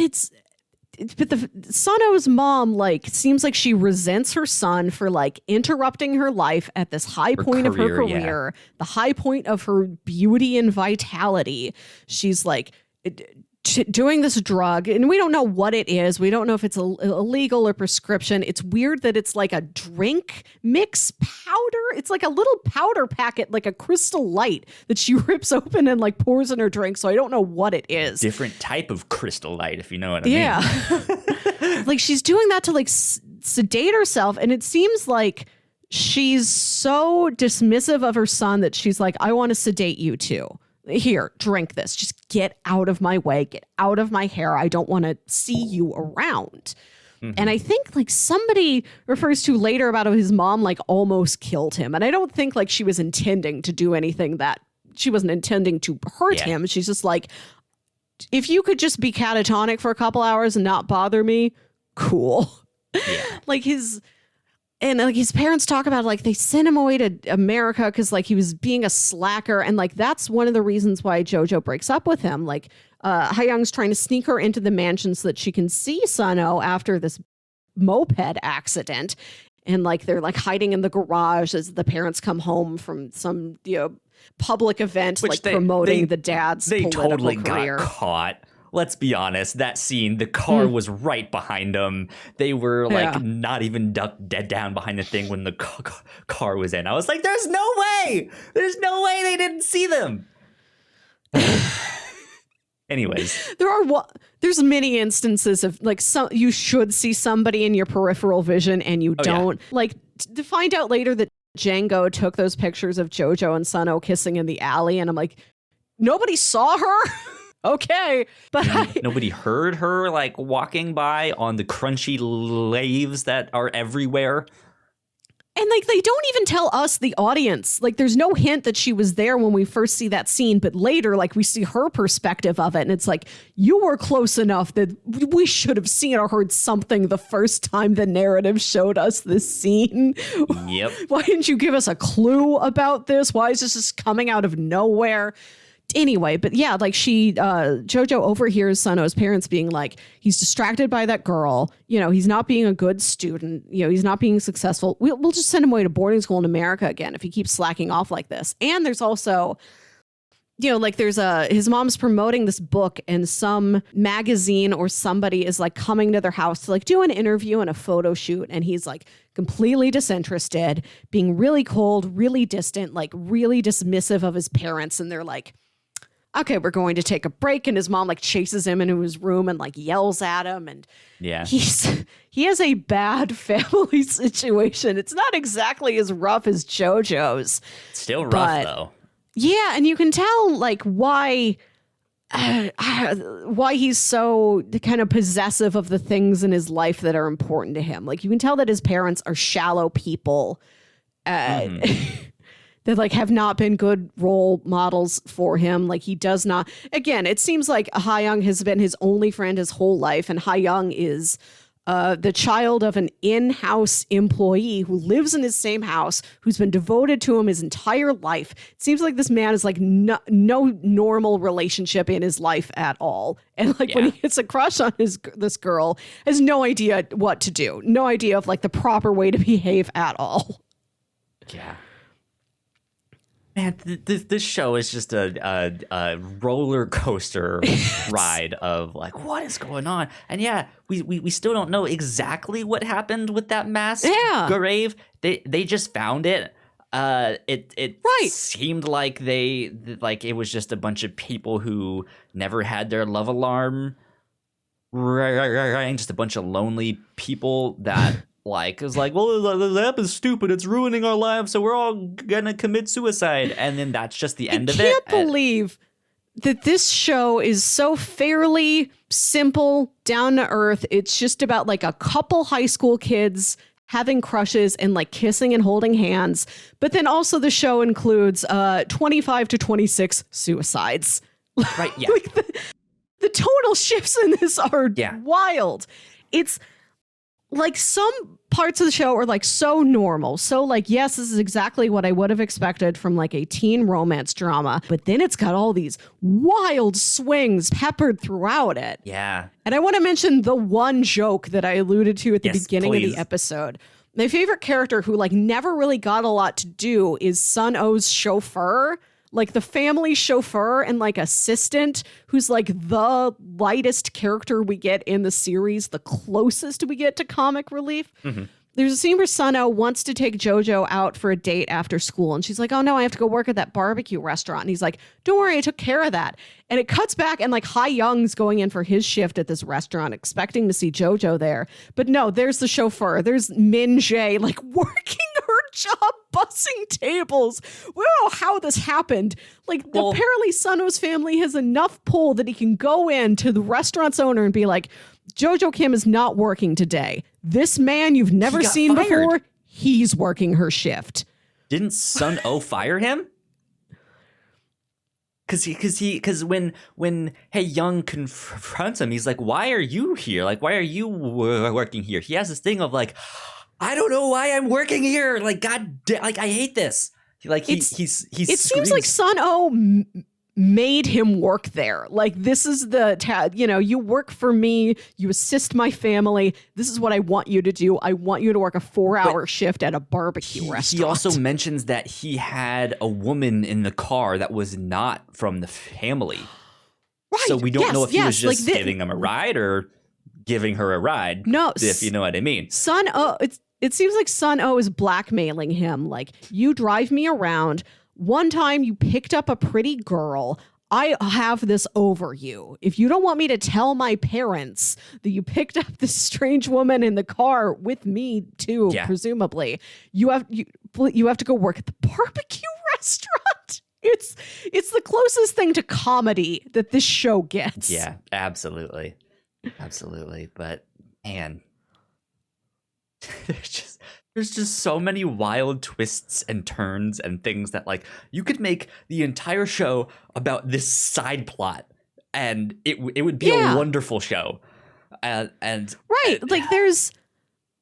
but the Sun-Oh's mom like seems like she resents her son for like interrupting her life at this high point of her career, the high point of her beauty and vitality. She's like doing this drug and we don't know what it is. We don't know if it's illegal or prescription. It's weird that it's like a drink mix powder. It's like a little powder packet, like a Crystal Light that she rips open and like pours in her drink. So I don't know what it is. Different type of Crystal Light, if you know what I mean. Like she's doing that to like sedate herself. And it seems like she's so dismissive of her son that she's like, I want to sedate you too. Here, drink this. Just get out of my way. Get out of my hair. I don't want to see you around. Mm-hmm. And I think like somebody refers to later about how his mom like almost killed him. And I don't think like she was intending to do anything that she wasn't intending to hurt him. She's just like, if you could just be catatonic for a couple hours and not bother me, cool. Yeah. Like his parents talk about like they sent him away to America because like he was being a slacker. And like that's one of the reasons why Jojo breaks up with him. Like Hye-Jeong's trying to sneak her into the mansion so that she can see Sun-Oh after this moped accident. And like they're like hiding in the garage as the parents come home from some public event. Which like promoting the dad's political totally career. Got caught. Let's be honest, that scene, the car was right behind them. They were like not even ducked dead down behind the thing when the car was in. I was like, there's no way they didn't see them. Anyways, there's many instances of like you should see somebody in your peripheral vision and you don't. Yeah. Like to find out later that Django took those pictures of Jojo and Sun-Oh kissing in the alley, and I'm like, nobody saw her. Okay, but nobody heard her like walking by on the crunchy leaves that are everywhere. And like they don't even tell us, the audience. Like there's no hint that she was there when we first see that scene, but later like we see her perspective of it, and it's like, you were close enough that we should have seen or heard something the first time the narrative showed us this scene. Yep. Why didn't you give us a clue about this? Why is this just coming out of nowhere? Anyway, but yeah, like Jojo overhears Sun-Oh's parents being like, he's distracted by that girl. You know, he's not being a good student. You know, he's not being successful. We'll just send him away to boarding school in America again if he keeps slacking off like this. And there's also, you know, like his mom's promoting this book, and some magazine or somebody is like coming to their house to like do an interview and a photo shoot. And he's like completely disinterested, being really cold, really distant, like really dismissive of his parents. And they're like, okay, we're going to take a break. And his mom like chases him into his room and like yells at him. And yeah, he has a bad family situation. It's not exactly as rough as Jojo's. Still rough though. Yeah, and you can tell like why he's so kind of possessive of the things in his life that are important to him. Like you can tell that his parents are shallow people. That like have not been good role models for him. Like he does not, again, it seems like Hye-Jeong has been his only friend his whole life. And Hye-Jeong is the child of an in-house employee who lives in his same house, who's been devoted to him his entire life. It seems like this man is like no normal relationship in his life at all. And like when he gets a crush on this girl, has no idea what to do. No idea of like the proper way to behave at all. Yeah. Man, this show is just a roller coaster ride of like, what is going on? And yeah, we still don't know exactly what happened with that mass grave. They just found it. It seemed like it was just a bunch of people who never had their love alarm rang, just a bunch of lonely people that. Like, it's like, well, the app is stupid. It's ruining our lives, so we're all gonna commit suicide. And then that's just the end of it. I can't believe that this show is so fairly simple, down to earth. It's just about like a couple high school kids having crushes and like kissing and holding hands. But then also the show includes 25 to 26 suicides. Right, yeah. Like the total shifts in this are wild. It's like some parts of the show are like so normal. So like, yes, this is exactly what I would have expected from like a teen romance drama. But then it's got all these wild swings peppered throughout it. Yeah. And I want to mention the one joke that I alluded to at the beginning of the episode. My favorite character who like never really got a lot to do is Sun-Oh's chauffeur. Like the family chauffeur and like assistant, who's like the lightest character we get in the series, the closest we get to comic relief. Mm-hmm. There's a scene where Sun-Oh wants to take Jojo out for a date after school. And she's like, oh no, I have to go work at that barbecue restaurant. And he's like, don't worry, I took care of that. And it cuts back and like Hye-Jeong's going in for his shift at this restaurant, expecting to see Jojo there. But no, there's the chauffeur. There's Min Jae like working her job, bussing tables. We don't know how this happened. Like apparently Sun-Oh's family has enough pull that he can go in to the restaurant's owner and be like, Jojo Kim is not working today. This man you've never seen before, he's working her shift. Didn't Sun-Oh fire him? Because when Hye-Jeong confronts him, he's like, why are you here? Like, why are you working here? He has this thing of like, I don't know why I'm working here. Like, God, like I hate this. Like he seems like Sun-Oh made him work there. Like, this is you work for me, you assist my family. This is what I want you to do. I want you to work a 4-hour shift at a barbecue restaurant. He also mentions that he had a woman in the car that was not from the family. Right. So we don't know if he was just giving him a ride or giving her a ride. No. If you know what I mean. Sun-Oh, it seems like Sun-Oh is blackmailing him. Like, you drive me around. One time you picked up a pretty girl. I have this over you. If you don't want me to tell my parents that you picked up this strange woman in the car with me too, presumably, you have to go work at the barbecue restaurant. It's the closest thing to comedy that this show gets. Yeah, absolutely. Absolutely. But man, there's just so many wild twists and turns and things that, like, you could make the entire show about this side plot and it would be a wonderful show. And like there's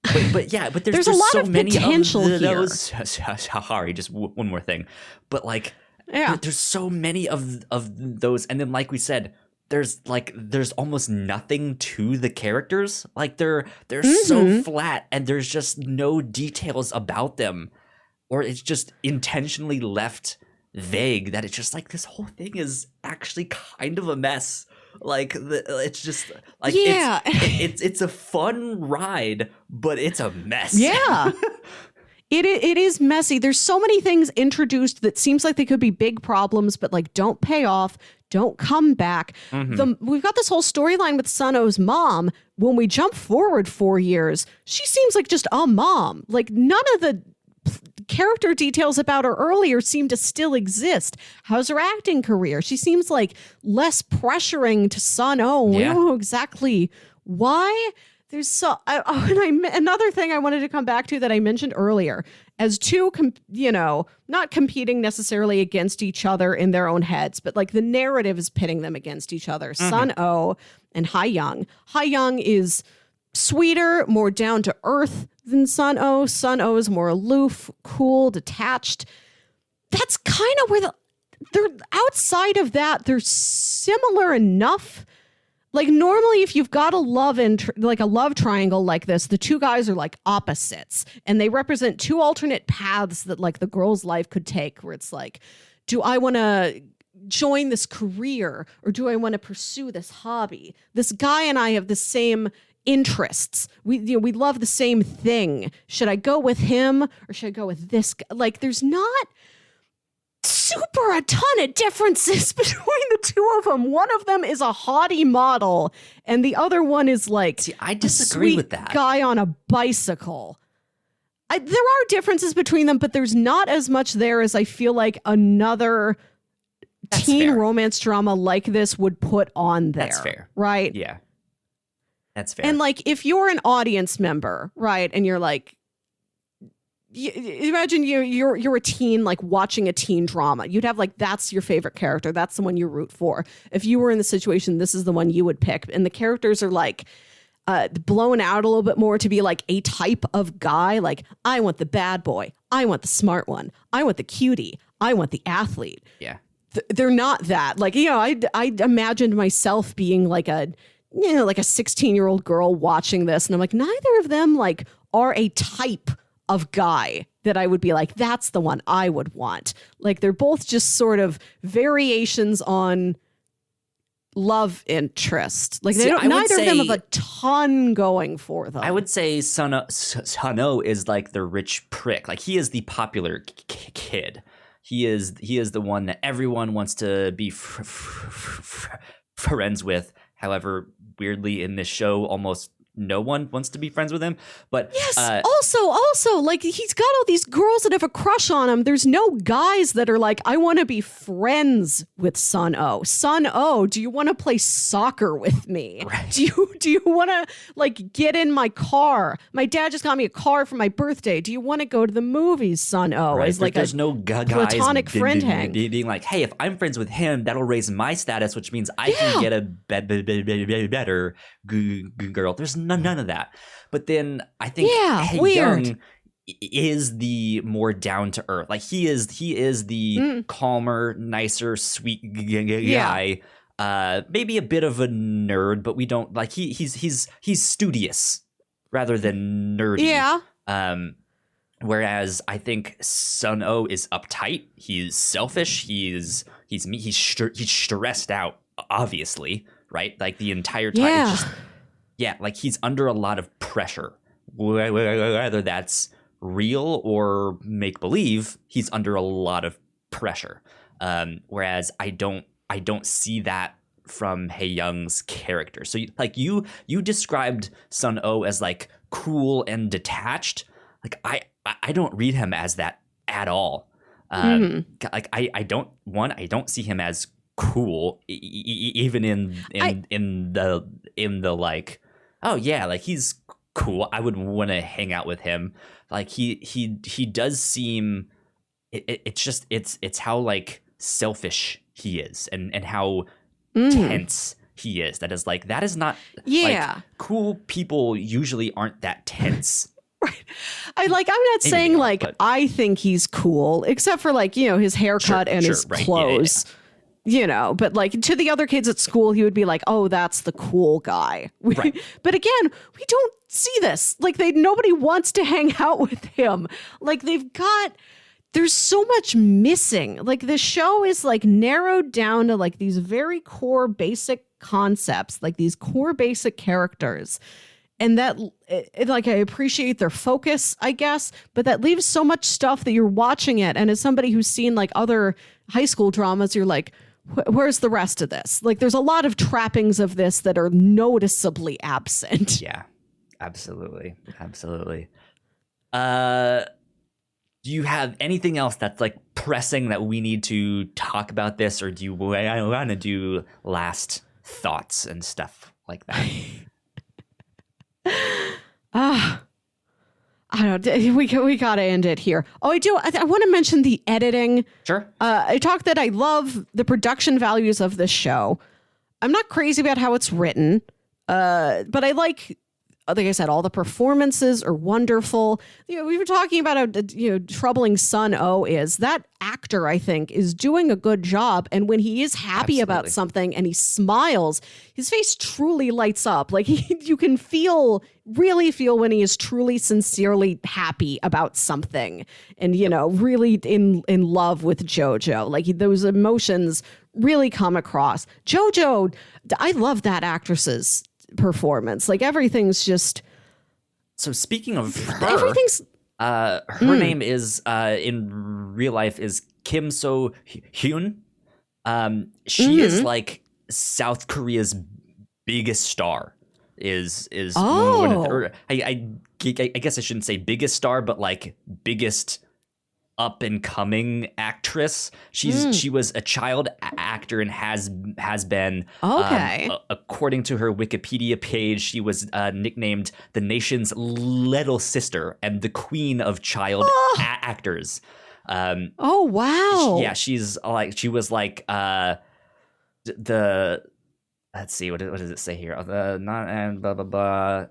but there's a lot so of many potential of those. Sorry, just one more thing. But like, there's so many of those, and then like we said, there's almost nothing to the characters. Like they're so flat, and there's just no details about them, or it's just intentionally left vague that it's just like this whole thing is actually kind of a mess. Like it's just like it's a fun ride, but it's a mess. Yeah. It is messy. There's so many things introduced that seems like they could be big problems, but like don't pay off, don't come back. We've got this whole storyline with Sun-Oh's mom. When we jump forward 4 years, she seems like just a mom. Like none of the character details about her earlier seem to still exist. How's her acting career? She seems like less pressuring to Sun-Oh. We don't know exactly why. There's another thing I wanted to come back to that I mentioned earlier, as two, not competing necessarily against each other in their own heads, but like the narrative is pitting them against each other. Sun-Oh and Hye-Jeong. Hye-Jeong is sweeter, more down to earth than Sun-Oh. Sun-Oh is more aloof, cool, detached. That's kind of where they're outside of that. They're similar enough. Like normally if you've got a love triangle like this, the two guys are like opposites and they represent two alternate paths that like the girl's life could take, where it's like, do I want to join this career or do I want to pursue this hobby? This guy and I have the same interests. We love the same thing. Should I go with him or should I go with this guy? Like there's not a ton of differences between the two of them. One of them is a haughty model and the other one is like I disagree with that guy on a bicycle. There are differences between them, but there's not as much there as I feel like another teen romance drama like this would put on there. That's fair. Right? Yeah. That's fair. And like if you're an audience member, right, and you're like, imagine you're a teen like watching a teen drama. You'd have like, that's your favorite character. That's the one you root for. If you were in the situation, this is the one you would pick. And the characters are like blown out a little bit more to be like a type of guy. Like I want the bad boy. I want the smart one. I want the cutie. I want the athlete. Yeah. They're not that. Like, I imagined myself being like a 16-year-old girl watching this. And I'm like, neither of them like are a type of guy that I would be like, that's the one I would want. Like they're both just sort of variations on love interest. Like neither of them have a ton going for them. I would say Sun-Oh is like the rich prick. Like he is the popular kid. He is the one that everyone wants to be friends with. However, weirdly in this show, almost no one wants to be friends with him. But yes, also, like he's got all these girls that have a crush on him. There's no guys that are like, I want to be friends with Sun-Oh. Sun-Oh, do you want to play soccer with me? Right. Do you want to like get in my car? My dad just got me a car for my birthday. Do you want to go to the movies, Sun-Oh? Right. As like there's no guys platonic friend hang. Being like, hey, if I'm friends with him, that'll raise my status, which means I can get a better girl. There's none of that. But then I think Hye-Jeong is the more down to earth. Like he is the calmer, nicer, sweet guy. Maybe a bit of a nerd, but we don't like he's studious rather than nerdy. Yeah. Whereas I think Sun-Oh is uptight. He's selfish. He's stressed out. Obviously, right? Like the entire time. Yeah. It's just, like he's under a lot of pressure, whether that's real or make believe. He's under a lot of pressure. Whereas I don't I don't see that from Hye-Jeong's character. So you described Sun-Oh as like cool and detached. Like I don't read him as that at all. Like I don't see him as cool even in the like, oh yeah, like he's cool, I would want to hang out with him. Like he does seem, it's how like selfish he is and how tense he is. That is not, like, cool people usually aren't that tense. Right. I'm not saying like, but I think he's cool, except for like, his haircut and his clothes, but like to the other kids at school, he would be like, oh, that's the cool guy. Right. But again, we don't see this. Like nobody wants to hang out with him. Like there's so much missing. Like the show is like narrowed down to like these very core basic concepts, like these core basic characters. And that, like, I appreciate their focus, I guess, but that leaves so much stuff that you're watching it. And as somebody who's seen like other high school dramas, you're like, where's the rest of this? Like, there's a lot of trappings of this that are noticeably absent. Yeah, absolutely. Absolutely. Do you have anything else that's like pressing that we need to talk about this? Or do you want to do last thoughts and stuff like that? I don't know. We gotta end it here. Oh, I do. I want to mention the editing. Sure. I talked that I love the production values of this show. I'm not crazy about how it's written, but I like I said, all the performances are wonderful. We were talking about how troubling Sun-Oh is. That actor, I think, is doing a good job. And when he is happy about something and he smiles, his face truly lights up. Like you can really feel when he is truly, sincerely happy about something, and really in love with Jojo. Like those emotions really come across. Jojo, I love that actress's performance. Like everything's just. So speaking of her, everything's her name is in real life is Kim So-hyun. She is like South Korea's biggest star. Is one of the, I guess I shouldn't say biggest star, but like biggest up and coming actress. She was a child actor and has been. Okay. According to her Wikipedia page, she was nicknamed the nation's little sister and the queen of child actors. Oh wow. She was like the. Let's see, what does it say here? The not and blah blah blah.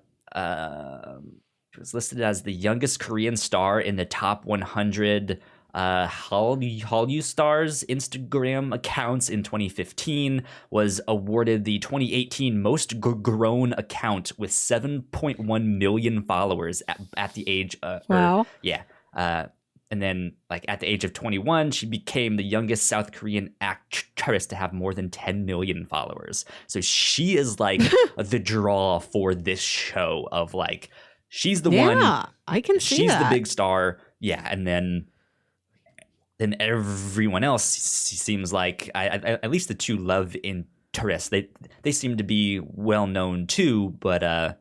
She was listed as the youngest Korean star in the top 100 Hallyu stars Instagram accounts in 2015. Was awarded the 2018 most grown account with 7.1 million followers at the age. Wow. And then, like, at the age of 21, she became the youngest South Korean actress to have more than 10 million followers. So she is, like, the draw for this show of, like, she's the one. Yeah, I can see she's that. the big star. Yeah, and then everyone else seems like, at least the two love interests, they seem to be well-known, too, but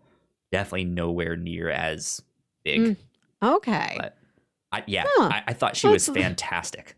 definitely nowhere near as big. Okay. But I thought she was fantastic.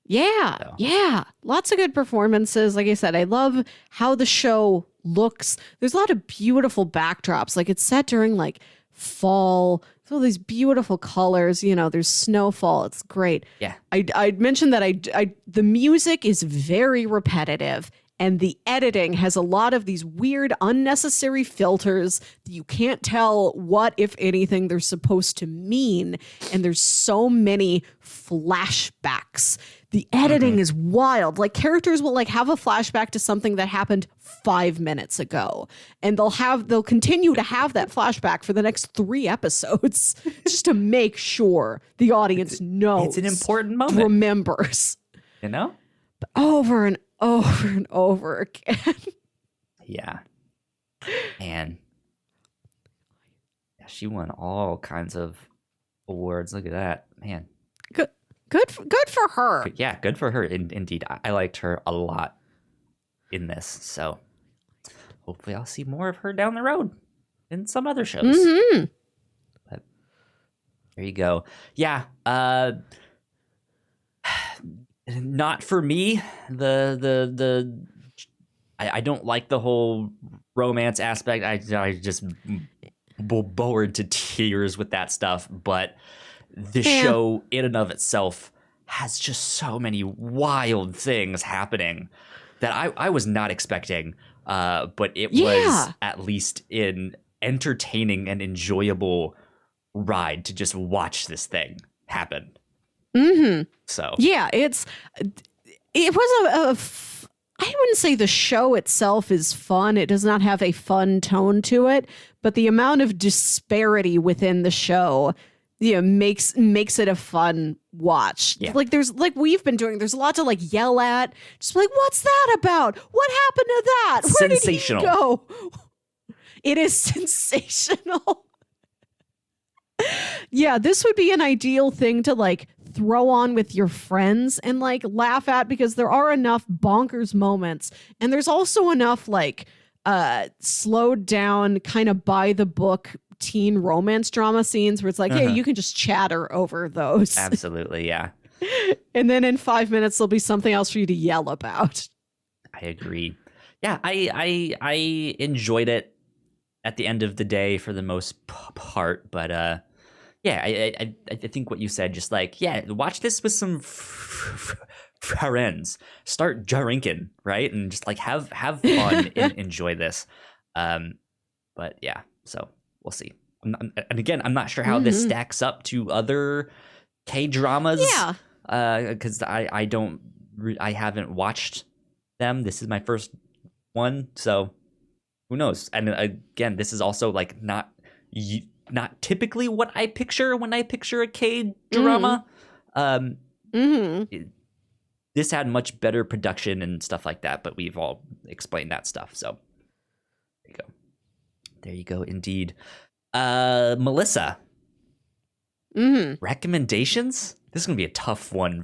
Yeah. Lots of good performances. Like I said, I love how the show looks. There's a lot of beautiful backdrops. Like it's set during like fall. There's all these beautiful colors. There's snowfall. It's great. Yeah. I'd mentioned that the music is very repetitive. And the editing has a lot of these weird, unnecessary filters that you can't tell what, if anything, they're supposed to mean. And there's so many flashbacks. The editing is wild. Like characters will like have a flashback to something that happened 5 minutes ago. And they'll continue to have that flashback for the next 3 episodes just to make sure the audience knows. It's an important moment. Remembers. Over and over and over again. Yeah. And she won all kinds of awards. Look at that, man. Good for her. Yeah, good for her. Indeed, I liked her a lot in this. So hopefully I'll see more of her down the road in some other shows. Mm-hmm. But there you go. Yeah. Not for me. I don't like the whole romance aspect. I just bored to tears with that stuff. But the show in and of itself has just so many wild things happening that I was not expecting. But it was at least an entertaining and enjoyable ride to just watch this thing happen. Mm-hmm. So yeah, it was I wouldn't say the show itself is fun. It does not have a fun tone to it, but the amount of disparity within the show, makes it a fun watch. Yeah. Like there's like we've been doing, there's a lot to like yell at. Just like, what's that about? What happened to that? Where sensational. did he go? It is sensational. Yeah, this would be an ideal thing to like throw on with your friends and like laugh at, because there are enough bonkers moments, and there's also enough like slowed down kind of by the book teen romance drama scenes where it's like, hey, you can just chatter over those. Absolutely, yeah. And then in 5 minutes there'll be something else for you to yell about. I agree. Yeah, I enjoyed it at the end of the day for the most part, but yeah, I think what you said, just like, yeah, watch this with some friends, start drinking, right, and just like have fun and enjoy this. But yeah, so we'll see. And again, I'm not sure how this stacks up to other K-dramas. Yeah, because I haven't watched them. This is my first one, so who knows? And again, this is also like not typically what I picture when I picture a K-drama. This had much better production and stuff like that, but we've all explained that stuff. So there you go. There you go, indeed. Melissa, recommendations? This is gonna be a tough one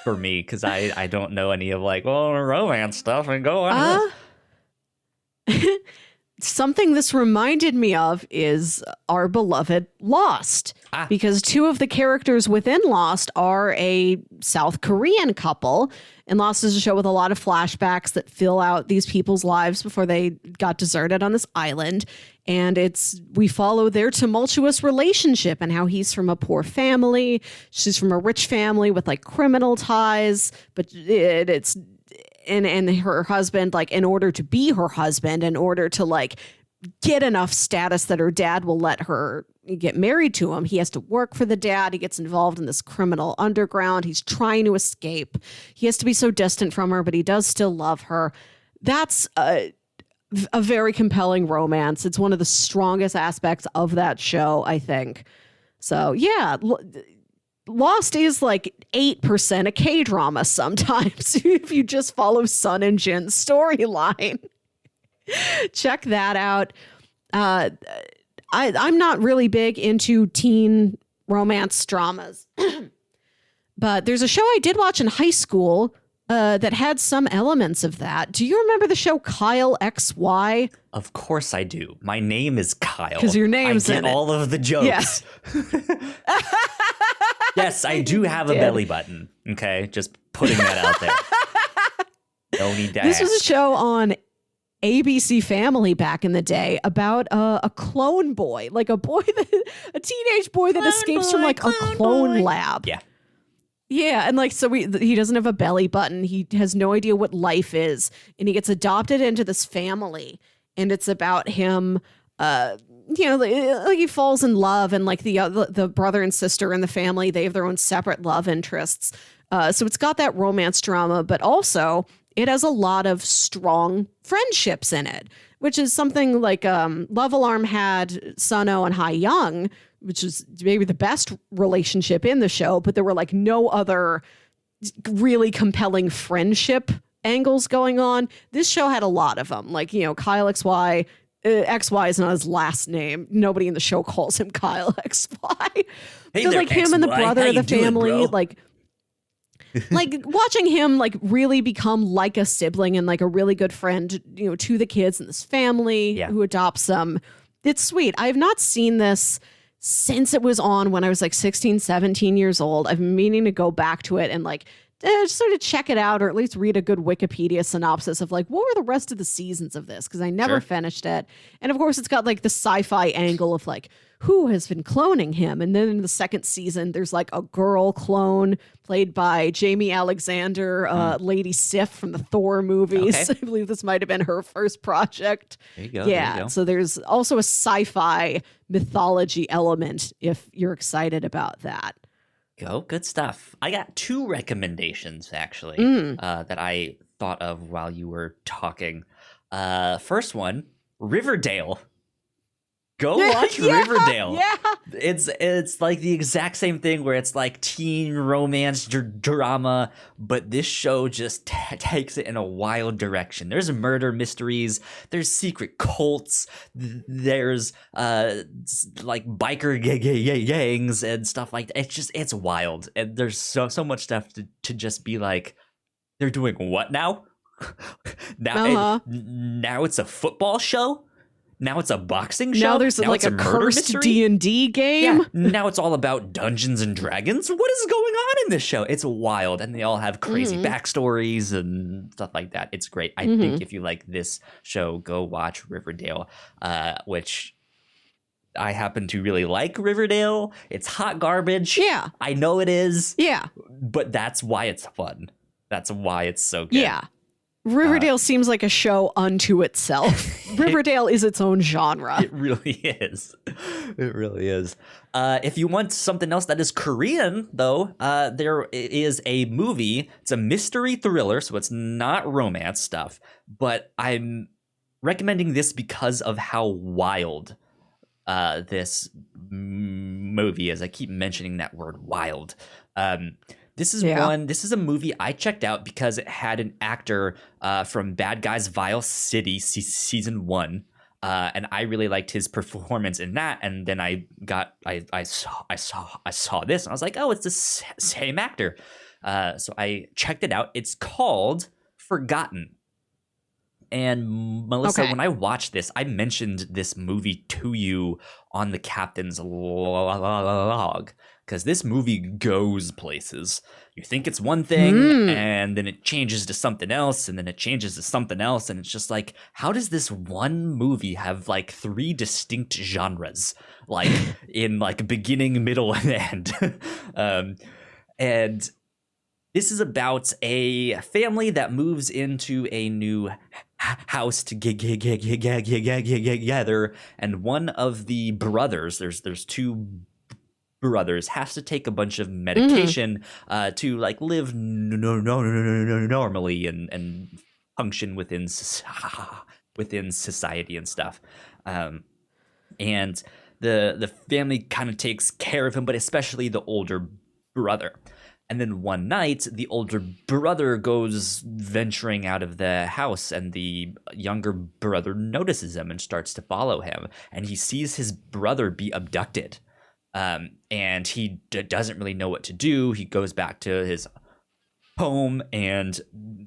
for me because I don't know any of like romance stuff and go on. Something this reminded me of is our beloved Lost, because two of the characters within Lost are a South Korean couple, and Lost is a show with a lot of flashbacks that fill out these people's lives before they got deserted on this island. And we follow their tumultuous relationship and how he's from a poor family. She's from a rich family with like criminal ties, but it's and her husband, like in order to be her husband, in order to like get enough status that her dad will let her get married to him, he has to work for the dad. He gets involved in this criminal underground. He's trying to escape. He has to be so distant from her, but he does still love her. That's a very compelling romance. It's one of the strongest aspects of that show, I think. So yeah, Lost is like 8% a K-drama sometimes if you just follow Sun and Jin's storyline. Check that out. I'm not really big into teen romance dramas, but there's a show I did watch in high school that had some elements of that. Do you remember the show Kyle XY? Of course I do. My name is Kyle. Because your name's I in get it. all of the jokes. Yes. Yes, I do have a belly button. Okay, just putting that out there. No need to This ask. was a show on ABC Family back in the day about a clone boy, like a teenage boy that escapes from like a clone lab. Yeah. Yeah, and like, so he doesn't have a belly button. He has no idea what life is, and he gets adopted into this family, and it's about him, like he falls in love, and like the brother and sister in the family, they have their own separate love interests. So it's got that romance drama, but also it has a lot of strong friendships in it, which is something like Love Alarm had Sun-Oh and Hye-Jeong, which is maybe the best relationship in the show, but there were like no other really compelling friendship angles going on. This show had a lot of them. Like, Kyle XY, XY is not his last name. Nobody in the show calls him Kyle XY. Hey so there, like him and the XY. brother How of the you doing, family, bro? like like watching him like really become like a sibling and like a really good friend, to the kids and this family who adopts them. It's sweet. I have not seen this since it was on when I was like 16, 17 years old. I've been meaning to go back to it and like just sort of check it out, or at least read a good Wikipedia synopsis of like, what were the rest of the seasons of this? Because I never finished it. And of course, it's got like the sci-fi angle of like, who has been cloning him? And then in the second season, there's like a girl clone played by Jamie Alexander, Lady Sif from the Thor movies. Okay. I believe this might have been her first project. There you go. Yeah. There you go. So there's also a sci-fi mythology element if you're excited about that. Good stuff. I got 2 recommendations actually that I thought of while you were talking. First one, Riverdale. Go watch Riverdale. Yeah. It's like the exact same thing where it's like teen romance drama, but this show just takes it in a wild direction. There's murder mysteries, there's secret cults, there's like biker gangs and stuff like that. It's wild, and there's so much stuff to just be like, they're doing what now? Now it's a football show. Now it's a boxing show. Now there's like a cursed D&D game. Yeah, now it's all about Dungeons and Dragons. What is going on in this show? It's wild, and they all have crazy backstories and stuff like that. It's great. I think if you like this show, go watch Riverdale, which I happen to really like Riverdale. It's hot garbage. Yeah. I know it is. Yeah. But that's why it's fun. That's why it's so good. Yeah. Riverdale seems like a show unto itself. Riverdale is its own genre. It really is. It really is. If you want something else that is Korean, though, there is a movie. It's a mystery thriller, so it's not romance stuff. But I'm recommending this because of how wild this movie is. I keep mentioning that word, wild. This is a movie I checked out because it had an actor from Bad Guys Vile City season 1, and I really liked his performance in that. And then I saw this, and I was like, oh, it's the same actor. So I checked it out. It's called Forgotten. And Melissa, when I watched this, I mentioned this movie to you on the captain's log, because this movie goes places. You think it's one thing, and then it changes to something else, and then it changes to something else, and it's just like, how does this one movie have like 3 distinct genres, like in like beginning, middle, and end? And this is about a family that moves into a new house together, and one of the brothers, there's 2 brothers, has to take a bunch of medication to like live normally and function within society and stuff. And the family kind of takes care of him, but especially the older brother. And then one night, the older brother goes venturing out of the house, and the younger brother notices him and starts to follow him. And he sees his brother be abducted. And he doesn't really know what to do. He goes back to his home, and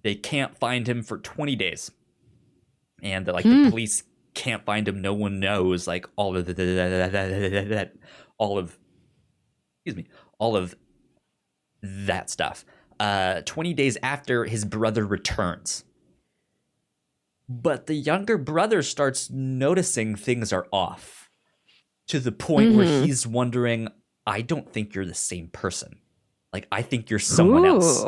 they can't find him for 20 days. And the police can't find him. No one knows, like, all of that stuff. 20 days after, his brother returns. But the younger brother starts noticing things are off, to the point where he's wondering, I don't think you're the same person. Like, I think you're someone else.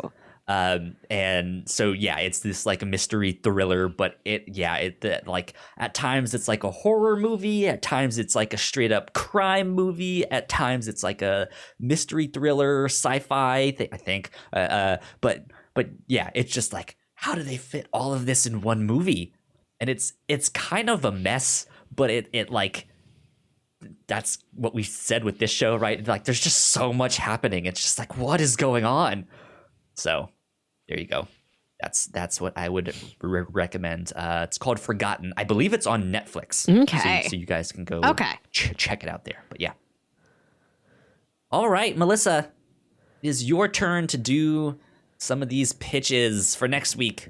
And so, yeah, it's this like a mystery thriller, but like at times it's like a horror movie. At times it's like a straight up crime movie. At times it's like a mystery thriller, sci-fi thing, I think. But yeah, it's just like, how do they fit all of this in one movie? And it's kind of a mess, but it like, that's what we said with this show, right? Like, there's just so much happening. It's just like, what is going on? So there you go. That's what I would recommend. It's called Forgotten. I believe it's on Netflix. Okay. So you guys can go check it out there. But yeah. All right, Melissa, it is your turn to do some of these pitches for next week.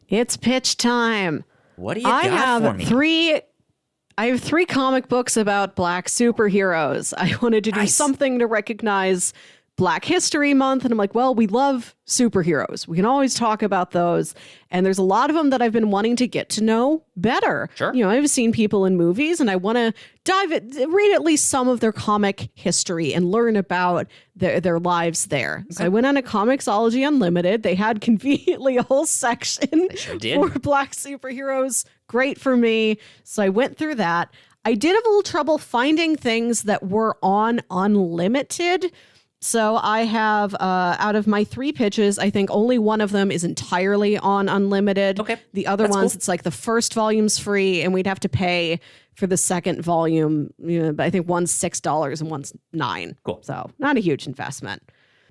It's pitch time. What do you got for me? I have three comic books about Black superheroes. I wanted to do something to recognize Black History Month. And I'm like, well, we love superheroes. We can always talk about those. And there's a lot of them that I've been wanting to get to know better. Sure. You know, I've seen people in movies and I want to read at least some of their comic history and learn about their lives there. Okay. So I went on to Comixology Unlimited. They had conveniently a whole section for Black superheroes. Great for me. So I went through that. I did have a little trouble finding things that were on Unlimited. So I have, out of my three pitches, I think only one of them is entirely on Unlimited. Okay. The other ones, It's like the first volume's free, and we'd have to pay for the second volume. You know, but I think one's $6 and one's $9. Cool. So not a huge investment.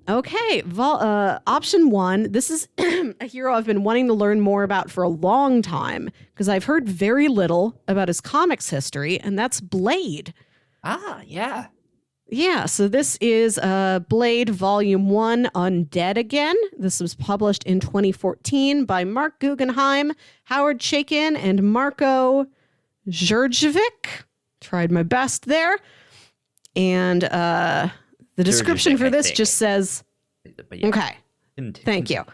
Okay, option one. This is a hero I've been wanting to learn more about for a long time because I've heard very little about his comics history, and that's Blade. Ah, yeah. Yeah, so this is Blade Volume 1, Undead Again. This was published in 2014 by Mark Guggenheim, Howard Chaykin, and Marko Djurdjevic. Tried my best there. And the description for this just says... Yeah. Okay, thank you.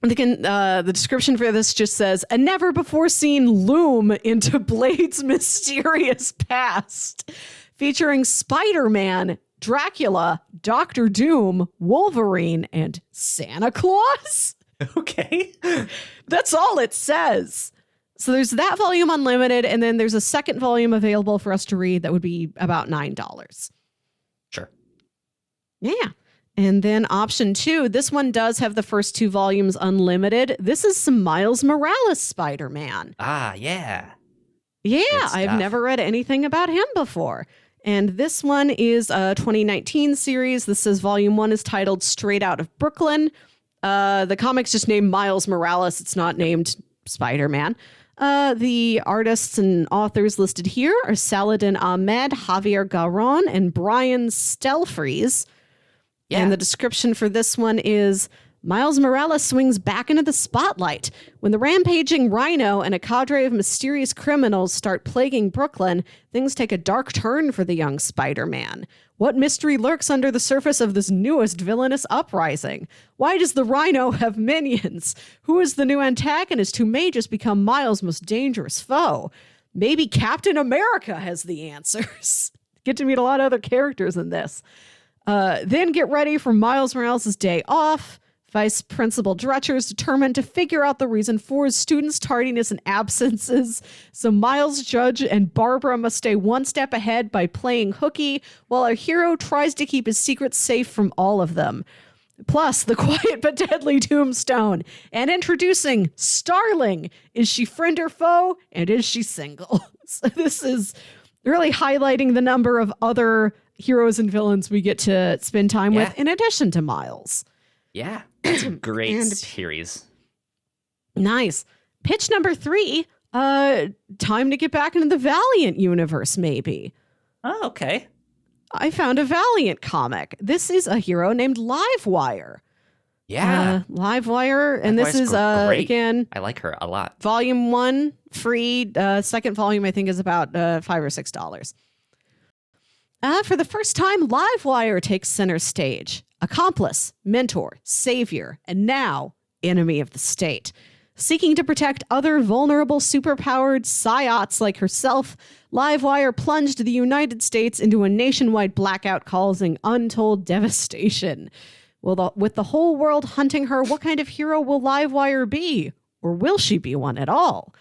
The description for this just says, a never-before-seen loom into Blade's mysterious past, featuring Spider-Man, Dracula, Doctor Doom, Wolverine, and Santa Claus? Okay. That's all it says. So there's that volume Unlimited, and then there's a second volume available for us to read that would be about $9. Sure. Yeah. And then option two, this one does have the first two volumes Unlimited. This is some Miles Morales Spider-Man. Ah, yeah. Yeah, I've never read anything about him before. And this one is a 2019 series. This says volume one is titled Straight Out of Brooklyn. The comic's just named Miles Morales. It's not named Spider-Man. The artists and authors listed here are Saladin Ahmed, Javier Garron, and Brian Stelfreeze. Yeah. And the description for this one is, Miles Morales swings back into the spotlight. When the rampaging Rhino and a cadre of mysterious criminals start plaguing Brooklyn, things take a dark turn for the young Spider-Man. What mystery lurks under the surface of this newest villainous uprising? Why does the Rhino have minions? Who is the new antagonist who may just become Miles' most dangerous foe? Maybe Captain America has the answers. Get to meet a lot of other characters in this. Then get ready for Miles Morales' day off. Vice Principal Dretcher is determined to figure out the reason for his students' tardiness and absences. So Miles, Judge, and Barbara must stay one step ahead by playing hooky, while our hero tries to keep his secrets safe from all of them. Plus, the quiet but deadly Tombstone. And introducing Starling. Is she friend or foe? And is she single? So this is really highlighting the number of other heroes and villains we get to spend time with in addition to Miles. Yeah, it's a great series. Nice. Pitch number 3, time to get back into the Valiant universe, maybe. Oh, okay. I found a Valiant comic. This is a hero named Livewire. Yeah. Livewire, and this is, again... I like her a lot. Volume 1, free. Second volume, I think, is about $5 or $6. For the first time, Livewire takes center stage. Accomplice, mentor, savior, and now enemy of the state. Seeking to protect other vulnerable, superpowered psiots like herself, Livewire plunged the United States into a nationwide blackout causing untold devastation. With the whole world hunting her, what kind of hero will Livewire be? Or will she be one at all?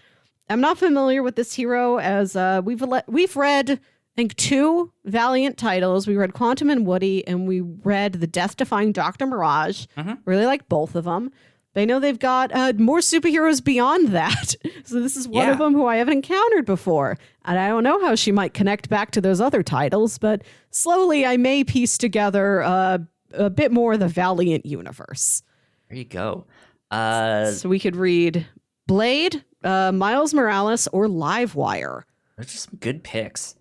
I'm not familiar with this hero, as we've read... I think 2 Valiant titles. We read Quantum and Woody, and we read The Death-Defying Dr. Mirage. Mm-hmm. Really like both of them. But I know they've got more superheroes beyond that. So this is one of them who I haven't encountered before. And I don't know how she might connect back to those other titles, but slowly I may piece together a bit more of the Valiant universe. There you go. So we could read Blade, Miles Morales, or Livewire. Those are some good picks.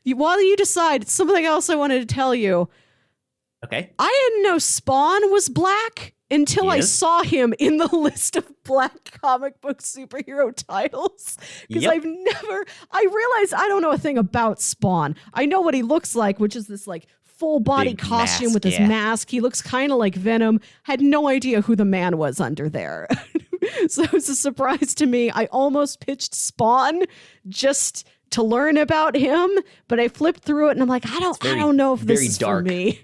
While you decide, something else I wanted to tell you. Okay. I didn't know Spawn was black until I saw him in the list of black comic book superhero titles. Because I realized I don't know a thing about Spawn. I know what he looks like, which is this like full body costume mask, with his mask. He looks kind of like Venom. Had no idea who the man was under there. So it was a surprise to me. I almost pitched Spawn just to learn about him, but I flipped through it and I'm like, I don't know if this is dark. for me.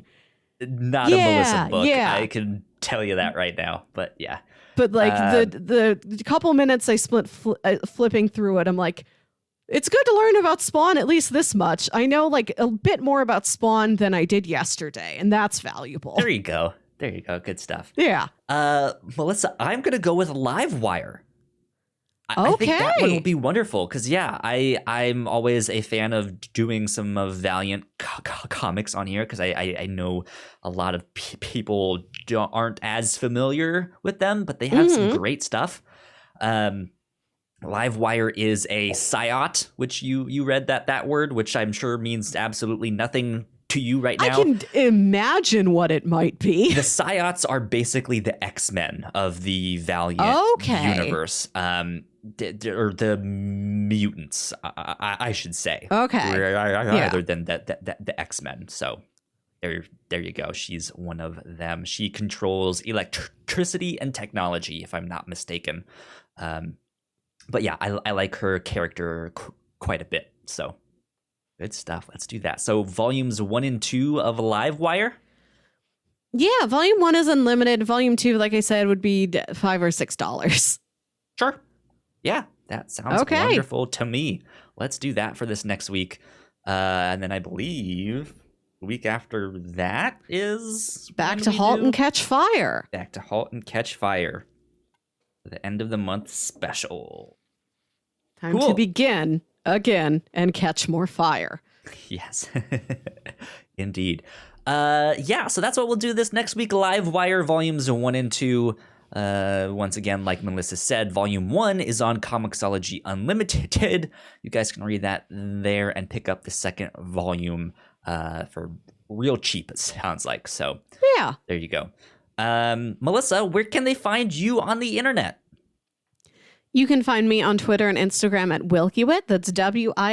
Not a Melissa book. I can tell you that right now. But yeah. But like the couple minutes I spent flipping through it, I'm like, it's good to learn about Spawn at least this much. I know like a bit more about Spawn than I did yesterday, and that's valuable. There you go. Good stuff. Yeah. Melissa, I'm gonna go with Livewire. I think that one will be wonderful because, I'm always a fan of doing some of Valiant comics on here because I know a lot of people aren't as familiar with them, but they have some great stuff. Livewire is a psyot, which you read that word, which I'm sure means absolutely nothing to you right now. I can imagine what it might be. The psyots are basically the X-Men of the Valiant universe. Or the mutants, I should say. Okay. Rather than the X-Men. So there you go. She's one of them. She controls electricity and technology, if I'm not mistaken. But yeah, I like her character quite a bit. So good stuff. Let's do that. So volumes 1 and 2 of Livewire. Yeah, volume 1 is unlimited. Volume 2, like I said, would be $5 or $6. Sure. Yeah, that sounds wonderful to me. Let's do that for this next week. And then I believe the week after that is... Back to Halt and Catch Fire. Back to Halt and Catch Fire. For the end of the month special. Time to begin again and catch more fire. Yes, indeed. So that's what we'll do this next week. Livewire volumes 1 and 2. Once again, like Melissa said, volume 1 is on Comixology Unlimited. You guys can read that there and pick up the second volume for real cheap, it sounds like. So yeah, there you go. Melissa, where can they find you on the internet? You can find me on Twitter and Instagram at Wilkywit. That's WILKYWIT.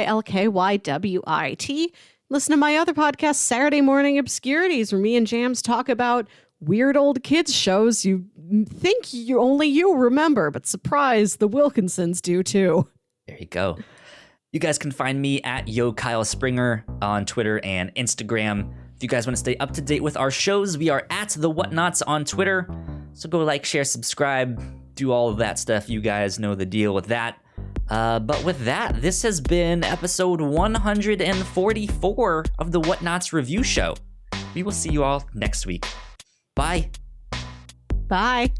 Listen to my other podcast, Saturday Morning Obscurities, where me and Jams talk about weird old kids shows you think only you remember, but surprise, the Wilkinsons do too. There you go. You guys can find me at Yo Kyle Springer on Twitter and Instagram. If you guys want to stay up to date with our shows, we are at The Whatnauts on Twitter. So go like, share, subscribe, do all of that stuff. You guys know the deal with that. But with that, this has been episode 144 of the Whatnauts Review Show. We will see you all next week. Bye. Bye.